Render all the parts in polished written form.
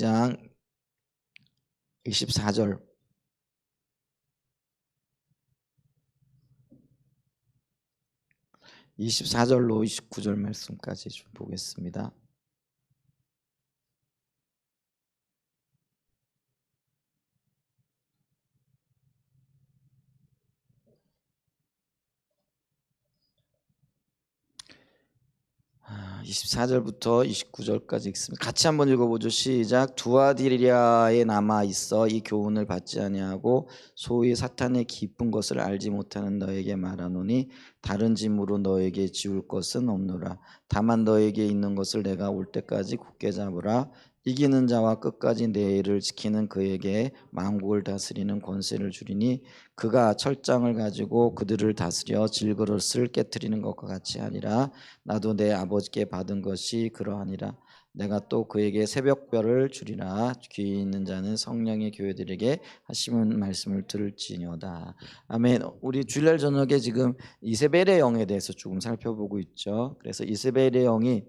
2장 24절 24절로 29절 말씀까지 좀 보겠습니다. 아, 24절부터 29절까지 읽습니다. 같이 한번 읽어보죠. 시작. 두아디리아에 남아 있어 이 교훈을 받지 아니하고 소위 사탄의 깊은 것을 알지 못하는 너에게 말하노니 다른 짐으로 너에게 지울 것은 없노라. 다만 너에게 있는 것을 내가 올 때까지 굳게 잡으라. 이기는 자와 끝까지 내 일을 지키는 그에게 만국을 다스리는 권세를 주리니 그가 철장을 가지고 그들을 다스려 질그릇을 깨뜨리는 것과 같이 하리라. 나도 내 아버지께 받은 것이 그러하니라. 내가 또 그에게 새벽별을 주리라. 귀 있는 자는 성령의 교회들에게 하시는 말씀을 들을지니어다. 아멘. 우리 주일날 저녁에 지금 이세벨의 영에 대해서 조금 살펴보고 있죠. 그래서 이세벨의 영이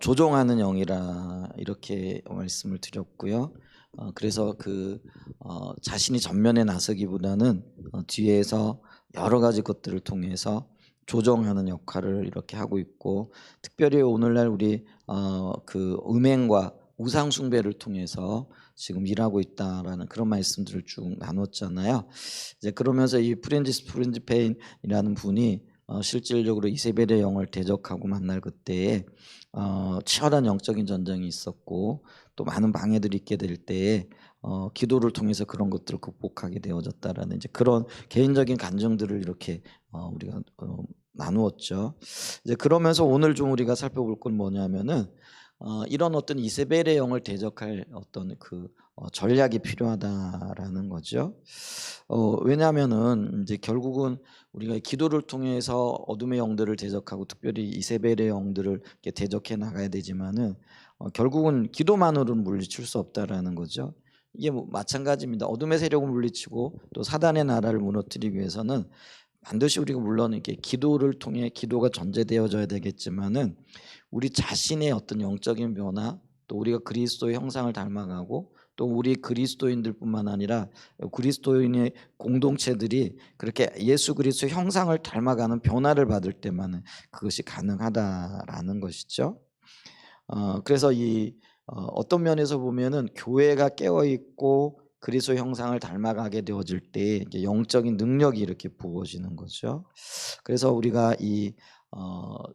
조종하는 영이라 이렇게 말씀을 드렸고요. 그래서 자신이 전면에 나서기보다는 뒤에서 여러 가지 것들을 통해서 조정하는 역할을 이렇게 하고 있고, 특별히 오늘날 우리 음행과 우상 숭배를 통해서 지금 일하고 있다라는 그런 말씀들을 쭉 나눴잖아요. 이제 그러면서 이 프렌지 페인이라는 분이 실질적으로 이세벨의 영을 대적하고 만날 그때에 치열한 영적인 전쟁이 있었고 또 많은 방해들이 있게 될 때에 기도를 통해서 그런 것들을 극복하게 되어졌다라는 이제 그런 개인적인 감정들을 이렇게 우리가 나누었죠. 이제 그러면서 오늘 좀 우리가 살펴볼 건 뭐냐면은 이런 어떤 이세벨의 영을 대적할 어떤 전략이 필요하다라는 거죠. 왜냐하면은 이제 결국은 우리가 기도를 통해서 어둠의 영들을 대적하고 특별히 이세벨의 영들을 이렇게 대적해 나가야 되지만은 결국은 기도만으로는 물리칠 수 없다라는 거죠. 이게 뭐 마찬가지입니다. 어둠의 세력을 물리치고 또 사단의 나라를 무너뜨리기 위해서는 반드시 우리가 물론 이렇게 기도를 통해 기도가 전제되어져야 되겠지만은 우리 자신의 어떤 영적인 변화, 또 우리가 그리스도의 형상을 닮아가고 또 우리 그리스도인들뿐만 아니라 그리스도인의 공동체들이 그렇게 예수 그리스도의 형상을 닮아가는 변화를 받을 때만 그것이 가능하다라는 것이죠. 그래서 어떤 면에서 보면은 교회가 깨어 있고 그리스도 형상을 닮아가게 되어질 때 이게 영적인 능력이 이렇게 부어지는 거죠. 그래서 우리가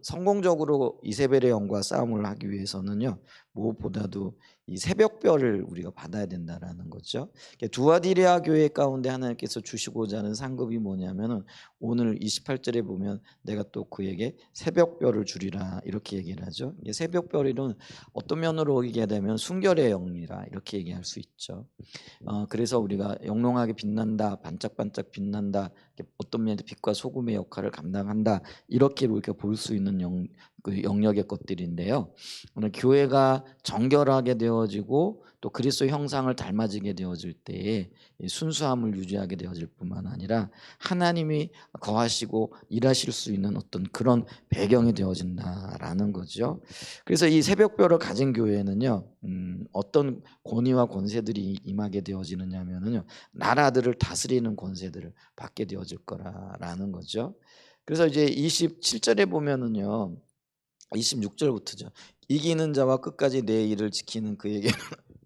성공적으로 이세벨의 영과 싸움을 하기 위해서는요, 무엇보다도 이 새벽별을 우리가 받아야 된다라는 거죠. 두아디리아 교회 가운데 하나님께서 주시고자 하는 상급이 뭐냐면은 오늘 28절에 보면 내가 또 그에게 새벽별을 주리라 이렇게 얘기를 하죠. 새벽별은 어떤 면으로 얘기하자면 순결의 영이라 이렇게 얘기할 수 있죠. 그래서 우리가 영롱하게 빛난다, 반짝반짝 빛난다, 어떤 면에서 빛과 소금의 역할을 감당한다 이렇게 우리가 볼 수 있는 영역의 것들인데요. 오늘 교회가 정결하게 되어지고 또 그리스도의 형상을 닮아지게 되어질 때에 순수함을 유지하게 되어질 뿐만 아니라 하나님이 거하시고 일하실 수 있는 어떤 그런 배경이 되어진다라는 거죠. 그래서 이 새벽별을 가진 교회는요, 어떤 권위와 권세들이 임하게 되어지느냐면요, 나라들을 다스리는 권세들을 받게 되어질 거라는 거죠. 그래서 이제 27절에 보면은요, 26절부터죠. 이기는 자와 끝까지 내 일을 지키는 그에게는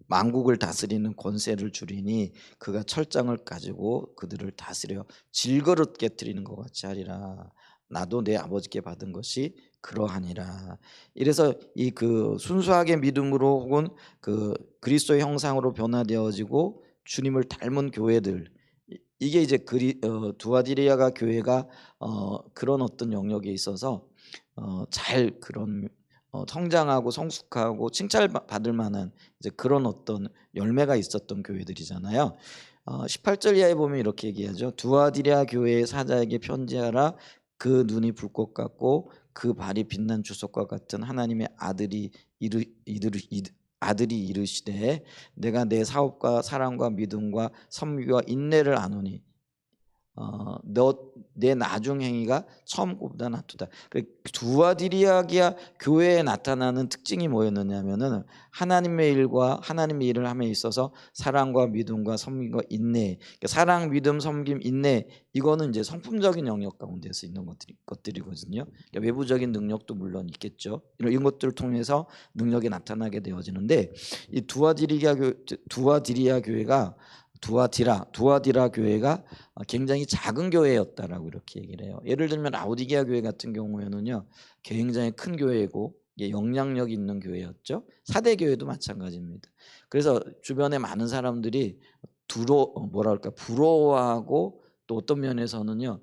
만국을 다스리는 권세를 주리니 그가 철장을 가지고 그들을 다스려 질그릇 깨뜨리는 것 같이 하리라. 나도 내 아버지께 받은 것이 그러하니라. 이래서 순수하게 믿음으로 혹은 그리스도의 형상으로 변화되어지고 주님을 닮은 교회들, 이게 이제 두아디리아가 교회가 그런 어떤 영역에 있어서 잘 그런 성장하고 성숙하고 칭찬받을 만한 이제 그런 어떤 열매가 있었던 교회들이잖아요. 18절 이하에 보면 이렇게 얘기하죠. 두아디리아 교회의 사자에게 편지하라. 그 눈이 불꽃 같고 그 발이 빛난 주석과 같은 하나님의 아들이 이르시되 내가 내 사업과 사랑과 믿음과 섬기와 인내를 아노니 너 내 나중 행위가 처음 것보다 낫도다. 두아디리아기아 교회에 나타나는 특징이 뭐였느냐면은 하나님의 일을 함에 있어서 사랑과 믿음과 섬김과 인내. 그러니까 사랑, 믿음, 섬김, 인내 이거는 이제 성품적인 영역 가운데서 있는 것들이거든요. 그러니까 외부적인 능력도 물론 있겠죠. 이런 것들을 통해서 능력이 나타나게 되어지는데 이 두아디리아 교회가 두아디라 교회가 굉장히 작은 교회였다라고 이렇게 얘기를 해요. 예를 들면 라오디게아 교회 같은 경우에는요, 굉장히 큰 교회고 영향력 있는 교회였죠. 사대 교회도 마찬가지입니다. 그래서 주변에 많은 사람들이 부러워하고 또 어떤 면에서는요,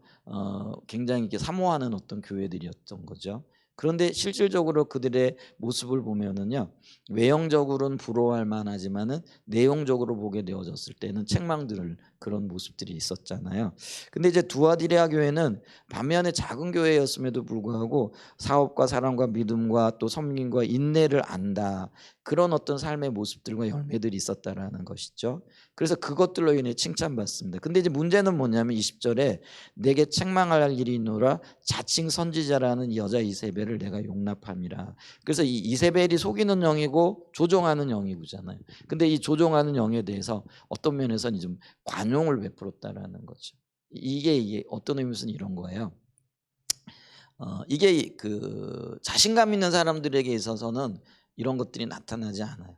굉장히 이렇게 사모하는 어떤 교회들이었던 거죠. 그런데 실질적으로 그들의 모습을 보면은요, 외형적으로는 부러워할 만하지만은 내용적으로 보게 되어졌을 때는 책망들을 그런 모습들이 있었잖아요. 근데 이제 두아디레아 교회는 반면에 작은 교회였음에도 불구하고 사업과 사랑과 믿음과 또 섬김과 인내를 안다. 그런 어떤 삶의 모습들과 열매들이 있었다라는 것이죠. 그래서 그것들로 인해 칭찬받습니다. 근데 이제 문제는 뭐냐면 20절에 내게 책망할 일이 있노라 자칭 선지자라는 이 여자 이세벨을 내가 용납함이라. 그래서 이 이세벨이 속이는 영이고 조종하는 영이잖아요. 근데 이 조종하는 영에 대해서 어떤 면에서는 좀 관용을 베풀었다라는 거죠. 이게 어떤 의미에서는 이런 거예요. 이게 그 자신감 있는 사람들에게 있어서는 이런 것들이 나타나지 않아요.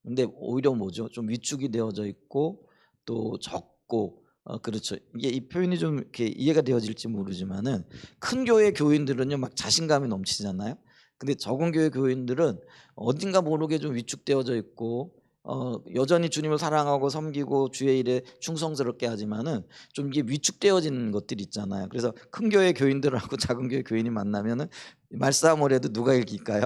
근데 오히려 뭐죠? 좀 위축이 되어져 있고 또 적고 그렇죠. 이게 이 표현이 좀 이렇게 이해가 되어질지 모르지만은 큰 교회 교인들은요 막 자신감이 넘치잖아요. 근데 적은 교회 교인들은 어딘가 모르게 좀 위축되어져 있고 여전히 주님을 사랑하고 섬기고 주의 일에 충성스럽게 하지만은 좀 이게 위축되어지는 것들이 있잖아요. 그래서 큰 교회 교인들하고 작은 교회 교인이 만나면은 말싸움을 해도 누가 이길까요?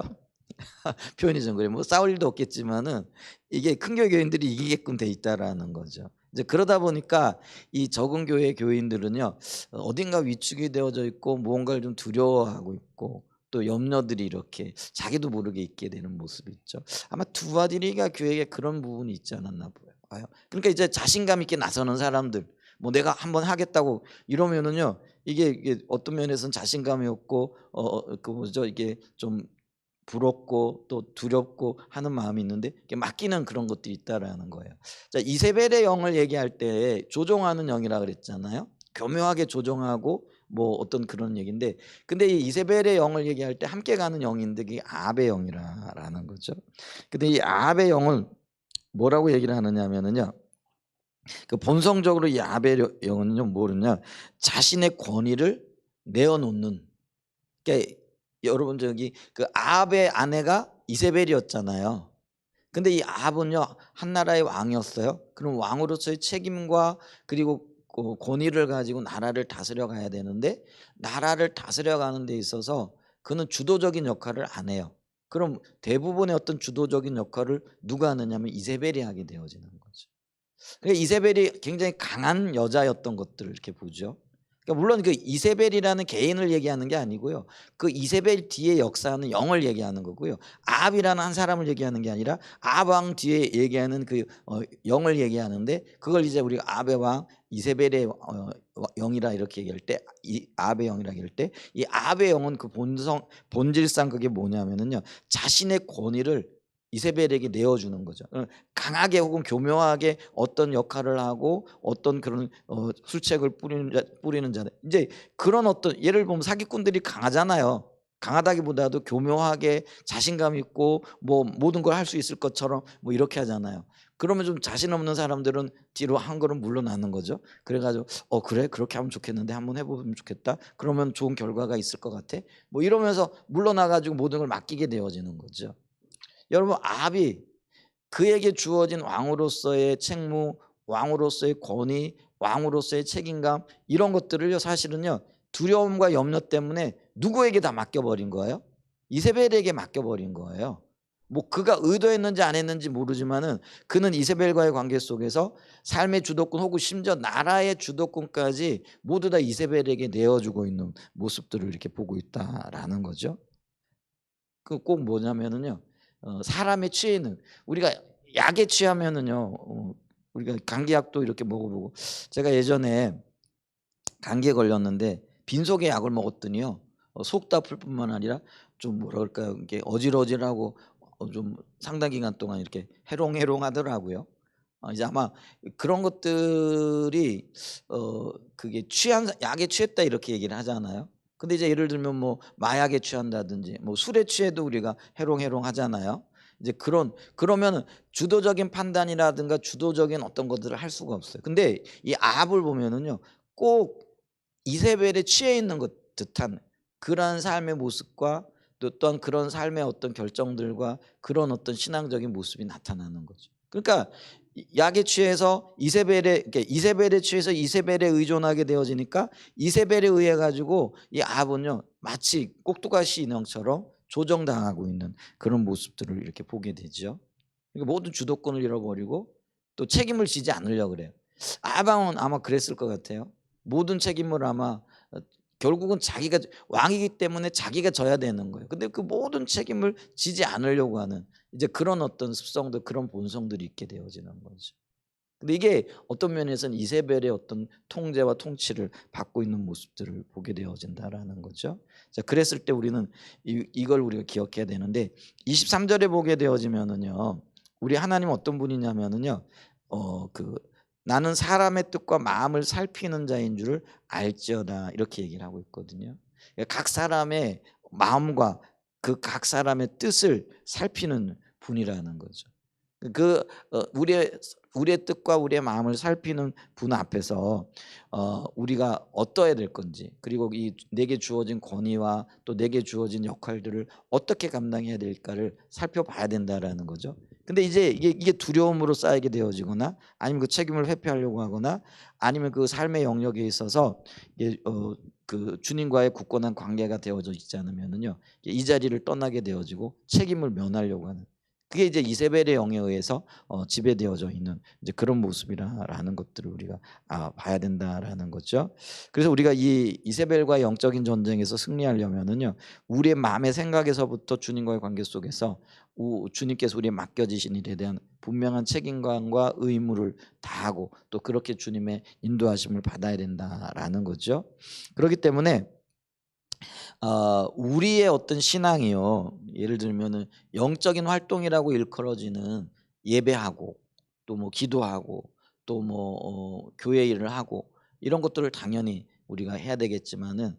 표현이 좀 그래요. 뭐 싸울 일도 없겠지만은 이게 큰 교회 교인들이 이기게끔 돼 있다라는 거죠. 이제 그러다 보니까 이 적은 교회 교인들은요 어딘가 위축이 되어져 있고 무언가를 좀 두려워하고 있고 또 염려들이 이렇게 자기도 모르게 있게 되는 모습이 있죠. 아마 두아디리가 교회에 그런 부분이 있지 않았나 봐요. 그러니까 이제 자신감 있게 나서는 사람들, 뭐 내가 한번 하겠다고 이러면은요 이게 어떤 면에서는 자신감이 없고 그 뭐죠 이게 좀 부럽고 또 두렵고 하는 마음이 있는데 맡기는 그런 것들이 있다라는 거예요. 자, 이세벨의 영을 얘기할 때 조종하는 영이라 그랬잖아요. 교묘하게 조종하고 뭐 어떤 그런 얘기인데 근데 이 이세벨의 영을 얘기할 때 함께 가는 영인데 그게 아합의 영이라는 거죠. 근데 이 아합의 영은 뭐라고 얘기를 하느냐면은요. 그 본성적으로 이 아합의 영은요 뭐냐 자신의 권위를 내어놓는 그러니까 여러분 저기 그 아합의 아내가 이세벨이었잖아요. 근데 이 아합은요 한 나라의 왕이었어요. 그럼 왕으로서의 책임과 그리고 그 권위를 가지고 나라를 다스려 가야 되는데 나라를 다스려 가는 데 있어서 그는 주도적인 역할을 안 해요. 그럼 대부분의 어떤 주도적인 역할을 누가 하느냐면 이세벨이 하게 되어지는 거죠. 그러니까 이세벨이 굉장히 강한 여자였던 것들을 이렇게 보죠. 그러니까 물론 그 이세벨이라는 개인을 얘기하는 게 아니고요. 그 이세벨 뒤에 역사하는 영을 얘기하는 거고요. 아합이라는 한 사람을 얘기하는 게 아니라 아합 왕 뒤에 얘기하는 그 영을 얘기하는데 그걸 이제 우리가 아합의 왕 이세벨의 영이라 이렇게 얘기할 때 이 아합의 영이라 얘기할 때 이 아합의 영은 그 본질상 그게 뭐냐면은요. 자신의 권위를 이세벨에게 내어주는 거죠. 강하게 혹은 교묘하게 어떤 역할을 하고 어떤 그런 술책을 뿌리는 자들 이제 그런 어떤 예를 보면 사기꾼들이 강하잖아요. 강하다기보다도 교묘하게 자신감 있고 뭐 모든 걸 할 수 있을 것처럼 뭐 이렇게 하잖아요. 그러면 좀 자신 없는 사람들은 뒤로 한 걸음 물러나는 거죠. 그래가지고 그래 그렇게 하면 좋겠는데 한번 해보면 좋겠다. 그러면 좋은 결과가 있을 것 같아. 뭐 이러면서 물러나가지고 모든 걸 맡기게 되어지는 거죠. 여러분 아합이 그에게 주어진 왕으로서의 책무, 왕으로서의 권위, 왕으로서의 책임감 이런 것들을요 사실은요 두려움과 염려 때문에 누구에게 다 맡겨버린 거예요? 이세벨에게 맡겨버린 거예요. 뭐 그가 의도했는지 안 했는지 모르지만은 그는 이세벨과의 관계 속에서 삶의 주도권 혹은 심지어 나라의 주도권까지 모두 다 이세벨에게 내어주고 있는 모습들을 이렇게 보고 있다라는 거죠. 그 꼭 뭐냐면은요. 사람의 취해는 우리가 약에 취하면은요. 우리가 감기약도 이렇게 먹어보고 제가 예전에 감기에 걸렸는데 빈속에 약을 먹었더니요. 속도 아플 뿐만 아니라 좀 뭐랄까요? 이게 어질어질하고 좀 상당 기간 동안 이렇게 해롱해롱하더라고요. 이제 아마 그런 것들이 그게 취한 약에 취했다 이렇게 얘기를 하잖아요. 근데 이제 예를 들면 뭐 마약에 취한다든지 뭐 술에 취해도 우리가 해롱해롱하잖아요. 이제 그러면은 주도적인 판단이라든가 주도적인 어떤 것들을 할 수가 없어요. 근데 이 아합을 보면은요. 꼭 이세벨에 취해 있는 것 듯한 그러한 삶의 모습과 또 또한 그런 삶의 어떤 결정들과 그런 어떤 신앙적인 모습이 나타나는 거죠. 그러니까 약에 취해서 이세벨에 그러니까 이세벨에 취해서 이세벨에 의존하게 되어지니까 이세벨에 의해 가지고 이 아합은요 마치 꼭두가시 인형처럼 조정당하고 있는 그런 모습들을 이렇게 보게 되죠. 그러니까 모든 주도권을 잃어버리고 또 책임을 지지 않으려고 그래요. 아합은 아마 그랬을 것 같아요. 모든 책임을 아마 결국은 자기가 왕이기 때문에 자기가 져야 되는 거예요. 근데 그 모든 책임을 지지 않으려고 하는 이제 그런 어떤 습성들 그런 본성들이 있게 되어지는 거죠. 근데 이게 어떤 면에서는 이세벨의 어떤 통제와 통치를 받고 있는 모습들을 보게 되어진다라는 거죠. 자, 그랬을 때 우리는 이걸 우리가 기억해야 되는데 23절에 보게 되어지면은요. 우리 하나님 어떤 분이냐면은요. 그 나는 사람의 뜻과 마음을 살피는 자인 줄을 알지어다 이렇게 얘기를 하고 있거든요. 그러니까 각 사람의 마음과 그 각 사람의 뜻을 살피는 분이라는 거죠. 그 우리의 뜻과 우리의 마음을 살피는 분 앞에서 우리가 어떠해야 될 건지 그리고 이 내게 주어진 권위와 또 내게 주어진 역할들을 어떻게 감당해야 될까를 살펴봐야 된다라는 거죠. 근데 이제 이게 두려움으로 쌓이게 되어지거나 아니면 그 책임을 회피하려고 하거나 아니면 그 삶의 영역에 있어서 이게 그 주님과의 굳건한 관계가 되어져 있지 않으면은요 이 자리를 떠나게 되어지고 책임을 면하려고 하는 그게 이제 이세벨의 영에 의해서 지배되어져 있는 이제 그런 모습이라는 것들을 우리가 봐야 된다라는 거죠. 그래서 우리가 이 이세벨과의 영적인 전쟁에서 승리하려면은요, 우리의 마음의 생각에서부터 주님과의 관계 속에서 주님께서 우리에 맡겨지신 일에 대한 분명한 책임감과 의무를 다하고 또 그렇게 주님의 인도하심을 받아야 된다라는 거죠. 그렇기 때문에 우리의 어떤 신앙이요. 예를 들면은 영적인 활동이라고 일컬어지는 예배하고 또 뭐 기도하고 또 뭐 교회 일을 하고 이런 것들을 당연히 우리가 해야 되겠지만은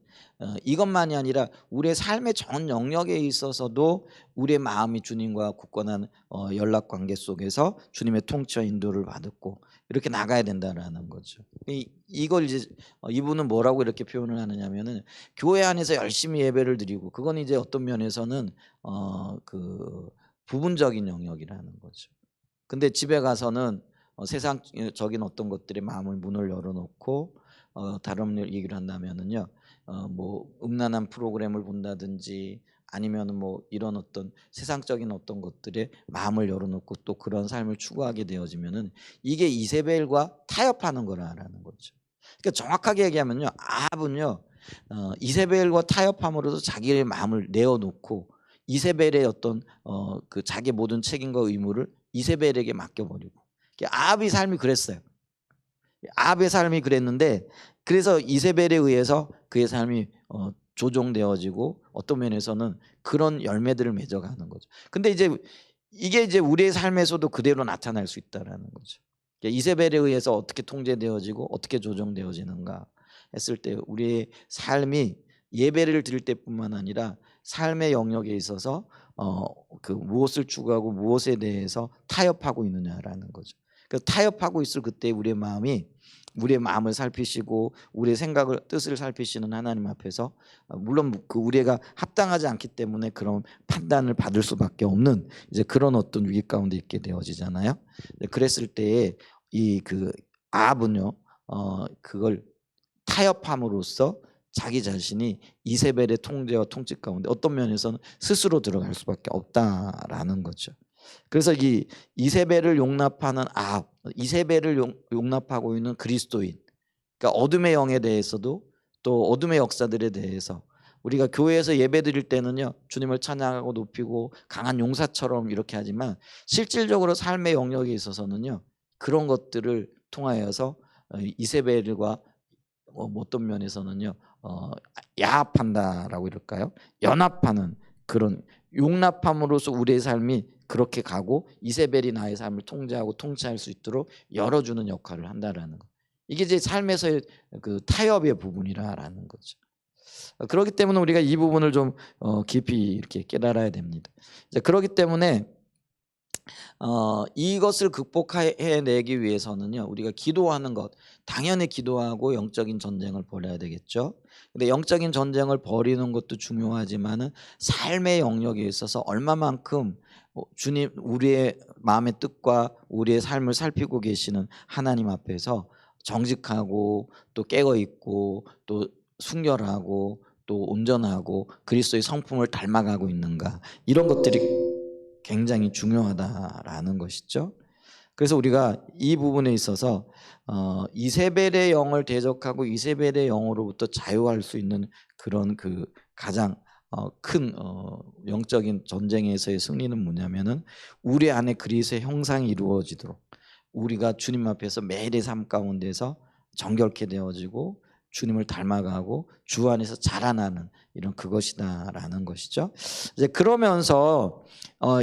이것만이 아니라 우리의 삶의 전 영역에 있어서도 우리의 마음이 주님과 굳건한 연락 관계 속에서 주님의 통치와 인도를 받고 이렇게 나가야 된다라는 거죠. 이걸 이제 이분은 뭐라고 이렇게 표현을 하느냐면은 교회 안에서 열심히 예배를 드리고 그건 이제 어떤 면에서는 그 부분적인 영역이라는 거죠. 근데 집에 가서는 세상적인 어떤 것들에 마음을 문을 열어 놓고 다른 얘기를 한다면은요. 뭐 음란한 프로그램을 본다든지 아니면은 뭐 이런 어떤 세상적인 어떤 것들에 마음을 열어 놓고 또 그런 삶을 추구하게 되어지면은 이게 이세벨과 타협하는 거라는 거죠. 그러니까 정확하게 얘기하면요. 아합은요. 이세벨과 타협함으로써 자기의 마음을 내어 놓고 이세벨의 어떤 그 자기의 모든 책임과 의무를 이세벨에게 맡겨 버리고 아합의 삶이 그랬어요. 아합의 삶이 그랬는데 그래서 이세벨에 의해서 그의 삶이 조종되어지고 어떤 면에서는 그런 열매들을 맺어가는 거죠. 근데 이제 이게 이제 우리의 삶에서도 그대로 나타날 수 있다라는 거죠. 이세벨에 의해서 어떻게 통제되어지고 어떻게 조정되어지는가 했을 때 우리의 삶이 예배를 드릴 때뿐만 아니라 삶의 영역에 있어서 그 무엇을 추구하고 무엇에 대해서 타협하고 있느냐라는 거죠. 그 타협하고 있을 그때 우리의 마음이 우리의 마음을 살피시고 우리의 생각을 뜻을 살피시는 하나님 앞에서 물론 그 우리가 합당하지 않기 때문에 그런 판단을 받을 수밖에 없는 이제 그런 어떤 위기 가운데 있게 되어지잖아요. 그랬을 때에 이 그 아합은요 그걸 타협함으로써 자기 자신이 이세벨의 통제와 통치 가운데 어떤 면에서는 스스로 들어갈 수밖에 없다라는 거죠. 그래서 이 이세벨을 용납하는 아합, 이세벨을 용납하고 있는 그리스도인, 그러니까 어둠의 영에 대해서도 또 어둠의 역사들에 대해서 우리가 교회에서 예배드릴 때는요 주님을 찬양하고 높이고 강한 용사처럼 이렇게 하지만 실질적으로 삶의 영역에 있어서는요 그런 것들을 통하여서 이세벨과 어떤 면에서는요 야합한다라고 이럴까요? 연합하는 그런 용납함으로써 우리의 삶이 그렇게 가고 이세벨이 나의 삶을 통제하고 통치할 수 있도록 열어주는 역할을 한다라는 거. 이게 이제 삶에서의 그 타협의 부분이라는 거죠. 그렇기 때문에 우리가 이 부분을 좀 깊이 이렇게 깨달아야 됩니다. 그렇기 때문에 이것을 극복해내기 위해서는요 우리가 기도하는 것, 당연히 기도하고 영적인 전쟁을 벌여야 되겠죠. 근데 영적인 전쟁을 벌이는 것도 중요하지만은 삶의 영역에 있어서 얼마만큼 주님 우리의 마음의 뜻과 우리의 삶을 살피고 계시는 하나님 앞에서 정직하고 또 깨어 있고 또 순결하고 또 온전하고 그리스도의 성품을 닮아가고 있는가, 이런 것들이 굉장히 중요하다라는 것이죠. 그래서 우리가 이 부분에 있어서 이세벨의 영을 대적하고 이세벨의 영으로부터 자유할 수 있는 그런 그 가장 큰 영적인 전쟁에서의 승리는 뭐냐면은 우리 안에 그리스도의 형상이 이루어지도록 우리가 주님 앞에서 매일의 삶 가운데서 정결케 되어지고 주님을 닮아가고 주 안에서 자라나는 이런 그것이다라는 것이죠. 이제 그러면서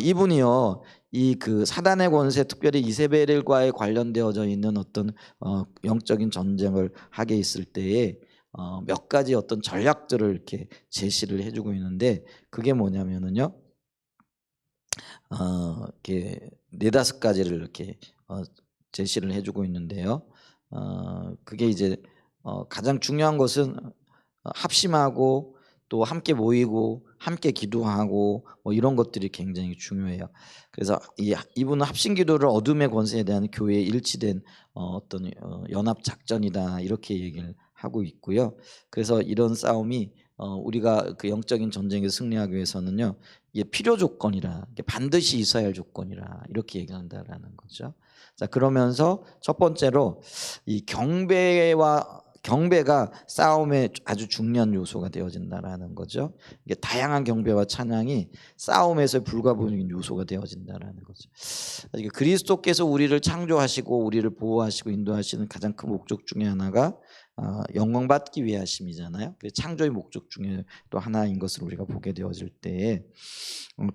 이분이요 이 그 사단의 권세, 특별히 이세벨과에 관련되어져 있는 어떤 영적인 전쟁을 하게 있을 때에 몇 가지 어떤 전략들을 이렇게 제시를 해주고 있는데, 그게 뭐냐면은요 이렇게 4-5가지를 이렇게 제시를 해주고 있는데요. 그게 이제 가장 중요한 것은 합심하고 또 함께 모이고 함께 기도하고 뭐 이런 것들이 굉장히 중요해요. 그래서 이분은 합심기도를 어둠의 권세에 대한 교회의 일치된 어떤 연합 작전이다 이렇게 얘기를 하고 있고요. 그래서 이런 싸움이 우리가 그 영적인 전쟁에서 승리하기 위해서는요 이게 필요 조건이라, 반드시 있어야 할 조건이라 이렇게 얘기한다라는 거죠. 자, 그러면서 첫 번째로 이 경배가 싸움의 아주 중요한 요소가 되어진다라는 거죠. 이게 다양한 경배와 찬양이 싸움에서 불가분인 요소가 되어진다라는 거죠. 그리스도께서 우리를 창조하시고 우리를 보호하시고 인도하시는 가장 큰 목적 중에 하나가 영광 받기 위하심이잖아요. 창조의 목적 중에 또 하나인 것을 우리가 보게 되어질 때에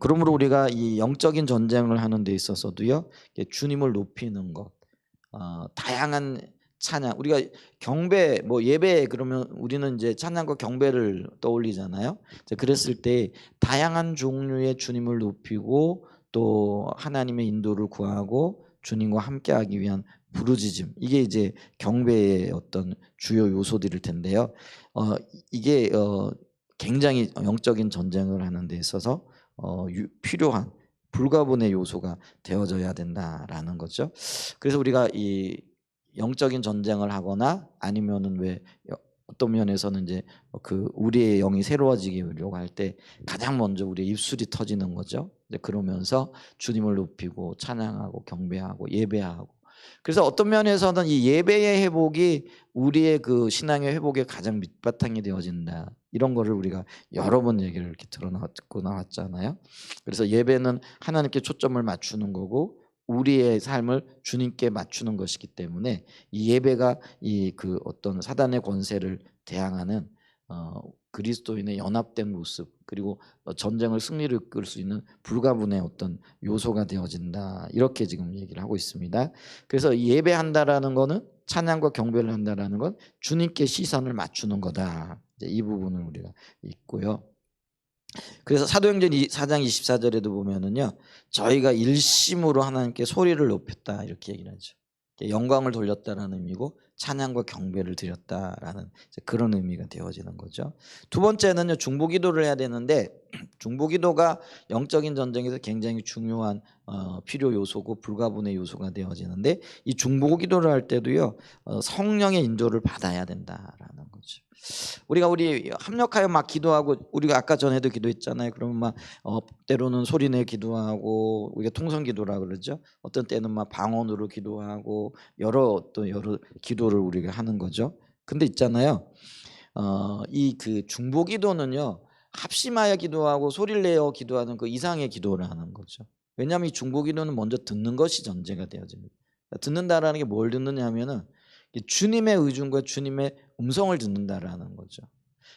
그러므로 우리가 이 영적인 전쟁을 하는 데 있어서도요 주님을 높이는 것, 다양한 찬양, 우리가 경배 뭐 예배 그러면 우리는 이제 찬양과 경배를 떠올리잖아요. 그랬을 때 다양한 종류의 주님을 높이고 또 하나님의 인도를 구하고 주님과 함께하기 위한 부르짖음, 이게 이제 경배의 어떤 주요 요소들일 텐데요. 이게 굉장히 영적인 전쟁을 하는 데 있어서 필요한 불가분의 요소가 되어져야 된다라는 거죠. 그래서 우리가 이 영적인 전쟁을 하거나 아니면은 왜 어떤 면에서는 이제 그 우리의 영이 새로워지려고 할 때 가장 먼저 우리의 입술이 터지는 거죠. 그러면서 주님을 높이고 찬양하고 경배하고 예배하고, 그래서 어떤 면에서는 이 예배의 회복이 우리의 그 신앙의 회복의 가장 밑바탕이 되어진다, 이런 거를 우리가 여러 번 얘기를 이렇게 듣고 나왔잖아요. 그래서 예배는 하나님께 초점을 맞추는 거고 우리의 삶을 주님께 맞추는 것이기 때문에 이 예배가 이 그 어떤 사단의 권세를 대항하는 그리스도인의 연합된 모습, 그리고 전쟁을 승리를 이끌 수 있는 불가분의 어떤 요소가 되어진다, 이렇게 지금 얘기를 하고 있습니다. 그래서 이 예배한다라는 거는, 찬양과 경배를 한다라는 건 주님께 시선을 맞추는 거다, 이 부분을 우리가 있고요. 그래서 사도행전 4장 24절에도 보면은요 저희가 일심으로 하나님께 소리를 높였다 이렇게 얘기를 하죠. 영광을 돌렸다라는 의미고 찬양과 경배를 드렸다라는 그런 의미가 되어지는 거죠. 두 번째는요 중보기도를 해야 되는데, 중보기도가 영적인 전쟁에서 굉장히 중요한 필요 요소고 불가분의 요소가 되어지는데, 이 중보기도를 할 때도요 성령의 인도를 받아야 된다라는 거죠. 우리 합력하여 막 기도하고, 우리가 아까 전에도 기도했잖아요. 그러면 막 때로는 소리내 기도하고, 우리가 통성기도라 그러죠. 어떤 때는 막 방언으로 기도하고 여러 기도를 우리가 하는 거죠. 근데 있잖아요. 이 그 중보기도는요 합심하여 기도하고 소리를 내어 기도하는 그 이상의 기도를 하는 거죠. 왜냐하면 이 중보기도는 먼저 듣는 것이 전제가 되어집니다. 듣는다라는 게 뭘 듣느냐면은 주님의 의중과 주님의 음성을 듣는다라는 거죠.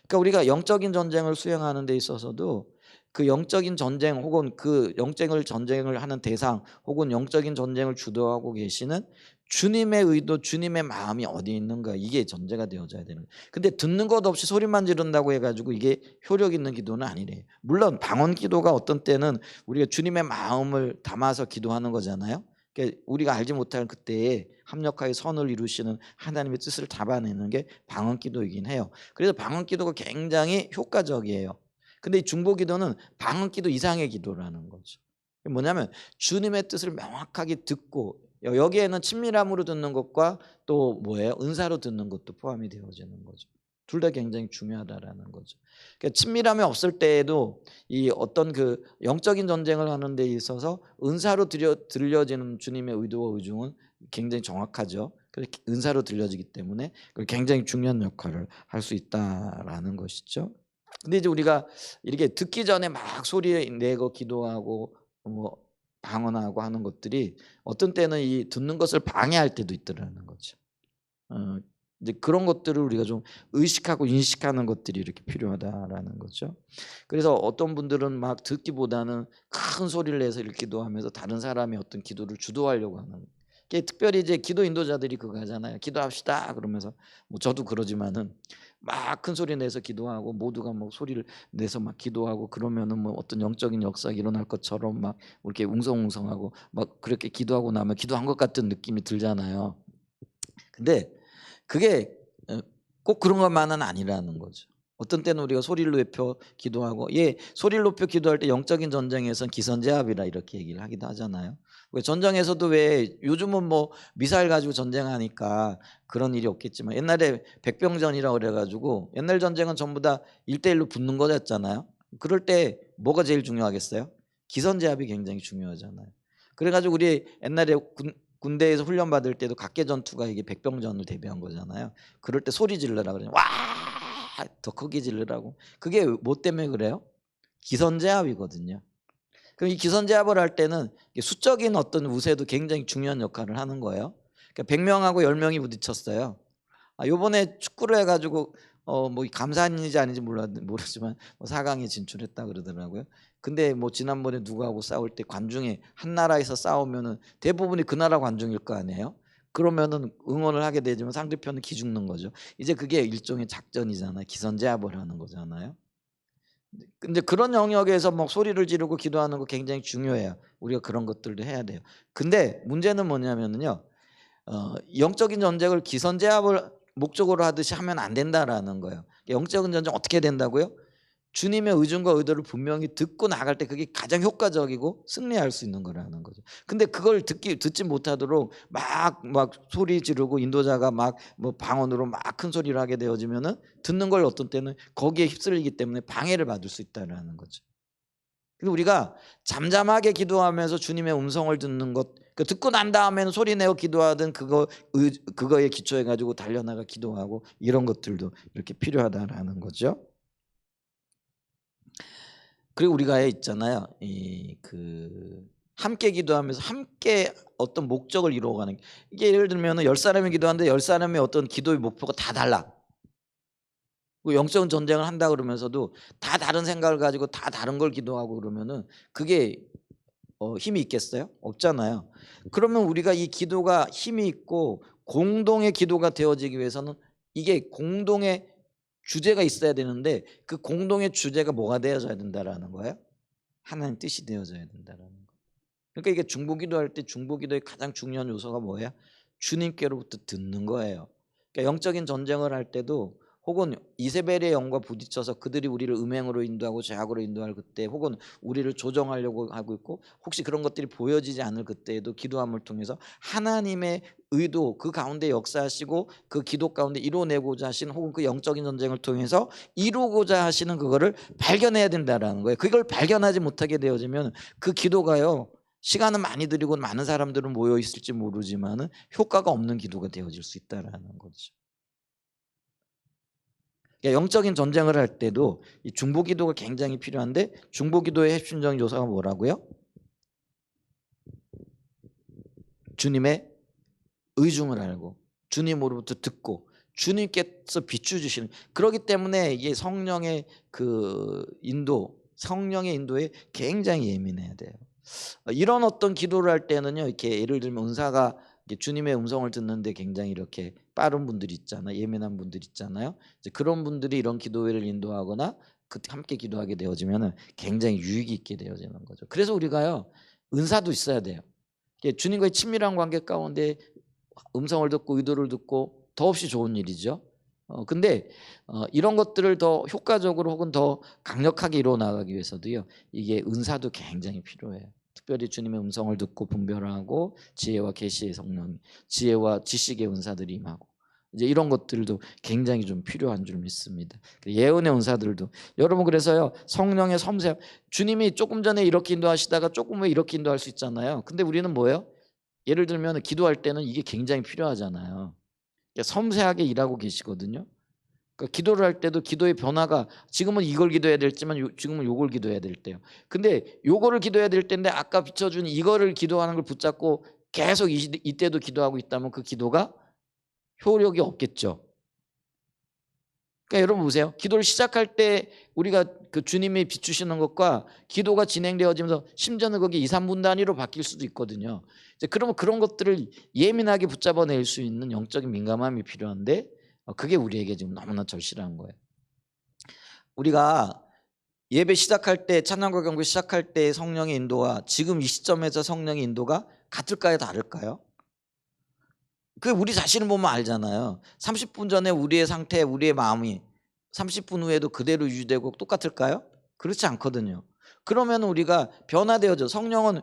그러니까 우리가 영적인 전쟁을 수행하는 데 있어서도 그 영적인 전쟁 혹은 그 영적인 전쟁을 하는 대상 혹은 영적인 전쟁을 주도하고 계시는 주님의 의도, 주님의 마음이 어디 있는가, 이게 전제가 되어져야 되는 거예요. 근데 듣는 것 없이 소리만 지른다고 해가지고 이게 효력 있는 기도는 아니래요. 물론 방언 기도가 어떤 때는 우리가 주님의 마음을 담아서 기도하는 거잖아요. 그러니까 우리가 알지 못할 그때에 합력하여 선을 이루시는 하나님의 뜻을 잡아내는 게 방언 기도이긴 해요. 그래서 방언 기도가 굉장히 효과적이에요. 근데 이 중보 기도는 방언 기도 이상의 기도라는 거죠. 뭐냐면 주님의 뜻을 명확하게 듣고, 여기에는 친밀함으로 듣는 것과 또 뭐예요? 은사로 듣는 것도 포함이 되어지는 거죠. 둘 다 굉장히 중요하다라는 거죠. 그러니까 친밀함이 없을 때에도 이 어떤 그 영적인 전쟁을 하는 데 있어서 은사로 들려지는 주님의 의도와 의중은 굉장히 정확하죠. 그래서 은사로 들려지기 때문에 굉장히 중요한 역할을 할 수 있다라는 것이죠. 근데 이제 우리가 이렇게 듣기 전에 막 소리 내고 기도하고 뭐 방언하고 하는 것들이 어떤 때는 이 듣는 것을 방해할 때도 있더라는 거죠. 어 이제 그런 것들을 우리가 좀 의식하고 인식하는 것들이 이렇게 필요하다라는 거죠. 그래서 어떤 분들은 막 듣기보다는 큰 소리를 내서 이렇게 기도하면서 다른 사람의 어떤 기도를 주도하려고 하는 게, 특별히 이제 기도 인도자들이 그거 하잖아요. 기도합시다 그러면서, 뭐 저도 그러지만은 막 큰 소리 내서 기도하고 모두가 뭐 소리를 내서 막 기도하고 그러면은 뭐 어떤 영적인 역사가 일어날 것처럼 막 이렇게 웅성웅성하고 막 그렇게 기도하고 나면 기도한 것 같은 느낌이 들잖아요. 근데 그게 꼭 그런 것만은 아니라는 거죠. 어떤 때는 우리가 소리를 높여 기도하고, 소리를 높여 기도할 때 영적인 전쟁에서는 기선제압이라 이렇게 얘기를 하기도 하잖아요. 왜 전쟁에서도, 왜 요즘은 뭐 미사일 가지고 전쟁하니까 그런 일이 없겠지만 옛날에 백병전이라 그래 가지고 옛날 전쟁은 전부 다 1대1로 붙는 거였잖아요. 그럴 때 뭐가 제일 중요하겠어요? 기선제압이 굉장히 중요하잖아요. 그래 가지고 우리 옛날에 군대에서 훈련 받을 때도 각계 전투가 이게 백병전을 대비한 거잖아요. 그럴 때 소리 지르라 그러면 와! 더 크게 지르라고. 그게 뭐 때문에 그래요? 기선제압이거든요. 그럼 이 기선제압을 할 때는 수적인 어떤 우세도 굉장히 중요한 역할을 하는 거예요. 그러니까 100명하고 10명이 부딪혔어요. 요번에 축구를 해 가지고 뭐 감사한지 아닌지 모르지만 뭐 4강에 진출했다 그러더라고요. 근데 뭐 지난번에 누구하고 싸울 때 관중이 한 나라에서 싸우면은 대부분이 그 나라 관중일 거 아니에요. 그러면은 응원을 하게 되지만 상대편은 기죽는 거죠. 이제 그게 일종의 작전이잖아요. 기선제압을 하는 거잖아요. 근데 그런 영역에서 막 소리를 지르고 기도하는 거 굉장히 중요해요. 우리가 그런 것들도 해야 돼요. 근데 문제는 뭐냐면은요. 영적인 전쟁을 기선제압을 목적으로 하듯이 하면 안 된다라는 거예요. 영적인 전쟁 어떻게 된다고요? 주님의 의중과 의도를 분명히 듣고 나갈 때 그게 가장 효과적이고 승리할 수 있는 거라는 거죠. 근데 그걸 듣지 못하도록 막 소리 지르고 인도자가 막 뭐 방언으로 막 큰 소리를 하게 되어지면은 듣는 걸 어떤 때는 거기에 휩쓸리기 때문에 방해를 받을 수 있다라는 거죠. 그리고 우리가 잠잠하게 기도하면서 주님의 음성을 듣는 것, 듣고 난 다음에는 소리 내어 기도하든 그거에 기초해 가지고 달려나가 기도하고 이런 것들도 이렇게 필요하다라는 거죠. 그리고 우리가 있잖아요. 함께 기도하면서 함께 어떤 목적을 이루어가는, 이게 예를 들면은 10사람이 기도하는데 10사람의 어떤 기도의 목표가 다 달라. 영적 전쟁을 한다 그러면서도 다 다른 생각을 가지고 다 다른 걸 기도하고 그러면은 그게 힘이 있겠어요? 없잖아요. 그러면 우리가 이 기도가 힘이 있고 공동의 기도가 되어지기 위해서는 이게 공동의 주제가 있어야 되는데, 그 공동의 주제가 뭐가 되어져야 된다라는 거예요? 하나님 뜻이 되어져야 된다라는 거. 그러니까 이게 중보기도할 때 중보기도의 가장 중요한 요소가 뭐예요? 주님께로부터 듣는 거예요. 그러니까 영적인 전쟁을 할 때도, 혹은 이세벨의 영과 부딪혀서 그들이 우리를 음행으로 인도하고 죄악으로 인도할 그때, 혹은 우리를 조정하려고 하고 있고 혹시 그런 것들이 보여지지 않을 그때에도 기도함을 통해서 하나님의 의도 그 가운데 역사하시고 그 기도 가운데 이루어내고자 하시는, 혹은 그 영적인 전쟁을 통해서 이루고자 하시는 그거를 발견해야 된다라는 거예요. 그걸 발견하지 못하게 되어지면 그 기도가요, 시간은 많이 들이고 많은 사람들은 모여 있을지 모르지만은 효과가 없는 기도가 되어질 수 있다라는 거죠. 그러니까 영적인 전쟁을 할 때도 이 중보기도가 굉장히 필요한데, 중보기도의 핵심적인 요소가 뭐라고요? 주님의 의중을 알고 주님으로부터 듣고 주님께서 비추 주시는, 그렇기 때문에 이게 성령의 그 인도, 성령의 인도에 굉장히 예민해야 돼요. 이런 어떤 기도를 할 때는요, 이렇게 예를 들면 은사가 주님의 음성을 듣는데 굉장히 이렇게 빠른 분들이 있잖아요. 예민한 분들 있잖아요. 이제 그런 분들이 이런 기도회를 인도하거나 함께 기도하게 되어지면은 굉장히 유익이 있게 되어지는 거죠. 그래서 우리가요, 은사도 있어야 돼요. 주님과의 친밀한 관계 가운데 음성을 듣고 의도를 듣고 더없이 좋은 일이죠. 근데 이런 것들을 더 효과적으로 혹은 더 강력하게 이루어 나가기 위해서도요, 이게 은사도 굉장히 필요해요. 특별히 주님의 음성을 듣고 분별하고 지혜와 계시의 성령, 지혜와 지식의 은사들이 임하고, 이제 이런 것들도 굉장히 좀 필요한 줄 믿습니다. 예언의 은사들도 여러분, 그래서요, 성령의 섬세함, 주님이 조금 전에 이렇게 인도하시다가 조금 후에 이렇게 인도할 수 있잖아요. 근데 우리는 뭐예요? 예를 들면 기도할 때는 이게 굉장히 필요하잖아요. 섬세하게 일하고 계시거든요. 그러니까 기도를 할 때도 기도의 변화가, 지금은 이걸 기도해야 될지만 지금은 요걸 기도해야 될 때요. 근데 요거를 기도해야 될 때인데 아까 비춰준 이거를 기도하는 걸 붙잡고 계속 이때도 기도하고 있다면 그 기도가 효력이 없겠죠. 그러니까 여러분 보세요. 기도를 시작할 때 우리가 그 주님이 비추시는 것과 기도가 진행되어지면서 심지어는 거기 2, 3분 단위로 바뀔 수도 있거든요. 이제 그러면 그런 것들을 예민하게 붙잡아낼 수 있는 영적인 민감함이 필요한데, 그게 우리에게 지금 너무나 절실한 거예요. 우리가 예배 시작할 때, 찬양과 경배 시작할 때 성령의 인도와 지금 이 시점에서 성령의 인도가 같을까요, 다를까요? 그 우리 자신을 보면 알잖아요. 30분 전에 우리의 상태, 우리의 마음이 30분 후에도 그대로 유지되고 똑같을까요? 그렇지 않거든요. 그러면 우리가 변화되어져, 성령은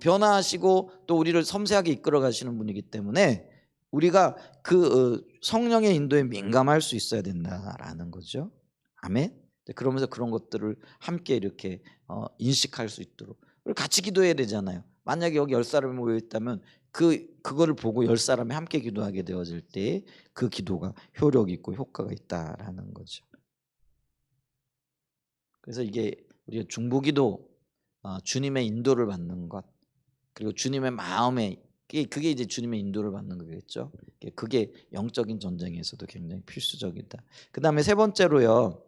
변화하시고 또 우리를 섬세하게 이끌어 가시는 분이기 때문에 우리가 그 성령의 인도에 민감할 수 있어야 된다라는 거죠. 아멘. 그러면서 그런 것들을 함께 이렇게 인식할 수 있도록 같이 기도해야 되잖아요. 만약에 여기 10사람이 모여 있다면 그거를 보고 10사람이 함께 기도하게 되어질 때 그 기도가 효력이 있고 효과가 있다라는 거죠. 그래서 이게 우리가 중보기도, 주님의 인도를 받는 것, 그리고 주님의 마음에, 그게 이제 주님의 인도를 받는 거겠죠. 그게 영적인 전쟁에서도 굉장히 필수적이다. 그 다음에 세 번째로요,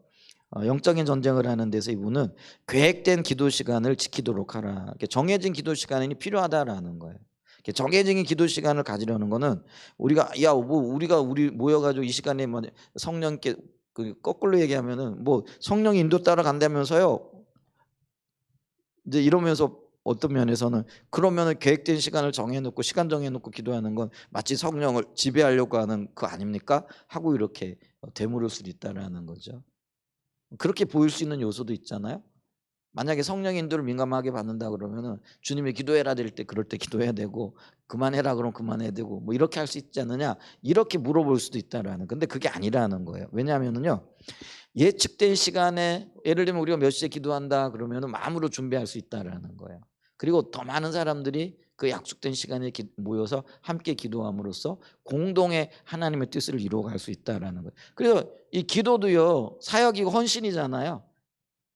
영적인 전쟁을 하는 데서 이분은 계획된 기도 시간을 지키도록 하라. 정해진 기도 시간이 필요하다라는 거예요. 정해진 기도 시간을 가지려는 거는 우리가 우리 모여가지고 이 시간에 뭐 성령께 거꾸로 얘기하면은 뭐 성령 인도 따라 간다면서요. 이제 이러면서 어떤 면에서는 그러면은 계획된 시간을 정해놓고 시간 정해놓고 기도하는 건 마치 성령을 지배하려고 하는 거 아닙니까? 하고 이렇게 되물을 수도 있다라는 거죠. 그렇게 보일 수 있는 요소도 있잖아요. 만약에 성령의 인도를 민감하게 받는다 그러면은 주님이 기도해라 될 때 그럴 때 기도해야 되고, 그만해라 그러면 그만해야 되고, 뭐 이렇게 할 수 있지 않느냐, 이렇게 물어볼 수도 있다라는. 근데 그게 아니라는 거예요. 왜냐하면은요, 예측된 시간에, 예를 들면 우리가 몇 시에 기도한다 그러면은 마음으로 준비할 수 있다라는 거예요. 그리고 더 많은 사람들이 그 약속된 시간에 모여서 함께 기도함으로써 공동의 하나님의 뜻을 이루어갈 수 있다라는 거예요. 그래서 이 기도도요, 사역이고 헌신이잖아요.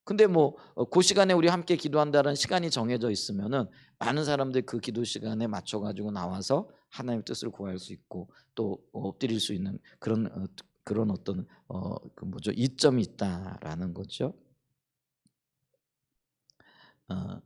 근데 뭐 그 시간에 우리 함께 기도한다는 시간이 정해져 있으면은 많은 사람들이 그 기도 시간에 맞춰 가지고 나와서 하나님의 뜻을 구할 수 있고 또 엎드릴 수 있는 그런 어떤 그 뭐죠, 이점이 있다라는 거죠. 어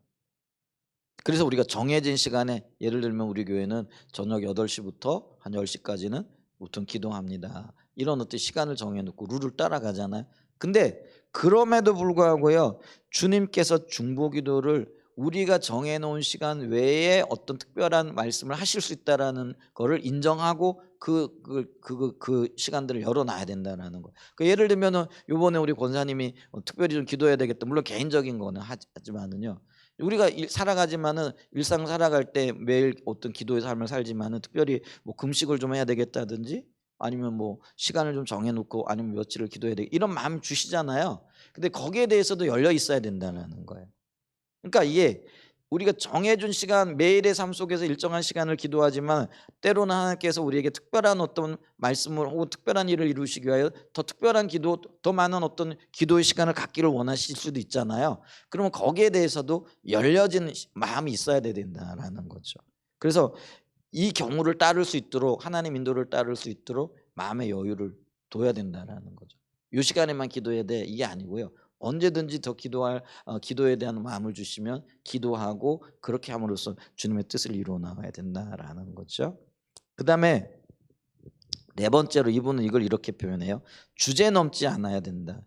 그래서 우리가 정해진 시간에, 예를 들면 우리 교회는 저녁 8시부터 한 10시까지는 보통 기도합니다. 이런 어떤 시간을 정해 놓고 룰을 따라가잖아요. 근데 그럼에도 불구하고요, 주님께서 중보기도를 우리가 정해 놓은 시간 외에 어떤 특별한 말씀을 하실 수 있다라는 거를 인정하고 그 시간들을 열어 놔야 된다라는 거. 예를 들면은 요번에 우리 권사님이 특별히 좀 기도해야 되겠다. 물론 개인적인 거는 하지만은요. 우리가 살아가지만은 일상 살아갈 때 매일 어떤 기도의 삶을 살지만은 특별히 뭐 금식을 좀 해야 되겠다든지 아니면 뭐 시간을 좀 정해 놓고 아니면 며칠을 기도해야 돼, 이런 마음 주시잖아요. 근데 거기에 대해서도 열려 있어야 된다는 거예요. 그러니까 이게 우리가 정해준 시간, 매일의 삶 속에서 일정한 시간을 기도하지만 때로는 하나님께서 우리에게 특별한 어떤 말씀을 혹은 특별한 일을 이루시기 위하여 더 특별한 기도, 더 많은 어떤 기도의 시간을 갖기를 원하실 수도 있잖아요. 그러면 거기에 대해서도 열려진 마음이 있어야 된다라는 거죠. 그래서 이 경우를 따를 수 있도록 하나님 인도를 따를 수 있도록 마음의 여유를 둬야 된다라는 거죠. 요 시간에만 기도해야 돼 이게 아니고요. 언제든지 더 기도에 대한 마음을 주시면 기도하고 그렇게 함으로써 주님의 뜻을 이루어 나가야 된다라는 거죠. 그다음에 네 번째로 이분은 이걸 이렇게 표현해요. 주제 넘지 않아야 된다.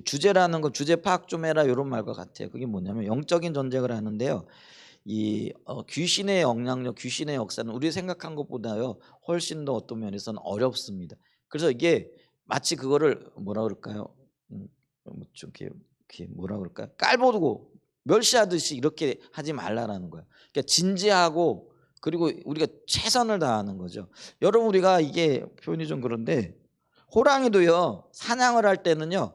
주제라는 건 주제 파악 좀 해라 이런 말과 같아요. 그게 뭐냐면 영적인 전쟁을 하는데요. 이 귀신의 영향력, 귀신의 역사는 우리 생각한 것보다요 훨씬 더 어떤 면에서는 어렵습니다. 그래서 이게 마치 그거를 뭐라 그럴까요? 좀 이렇게 뭐라 그럴까요? 깔보고 멸시하듯이 이렇게 하지 말라라는 거예요. 그러니까 진지하고 그리고 우리가 최선을 다하는 거죠. 여러분 우리가 이게 표현이 좀 그런데 호랑이도요 사냥을 할 때는요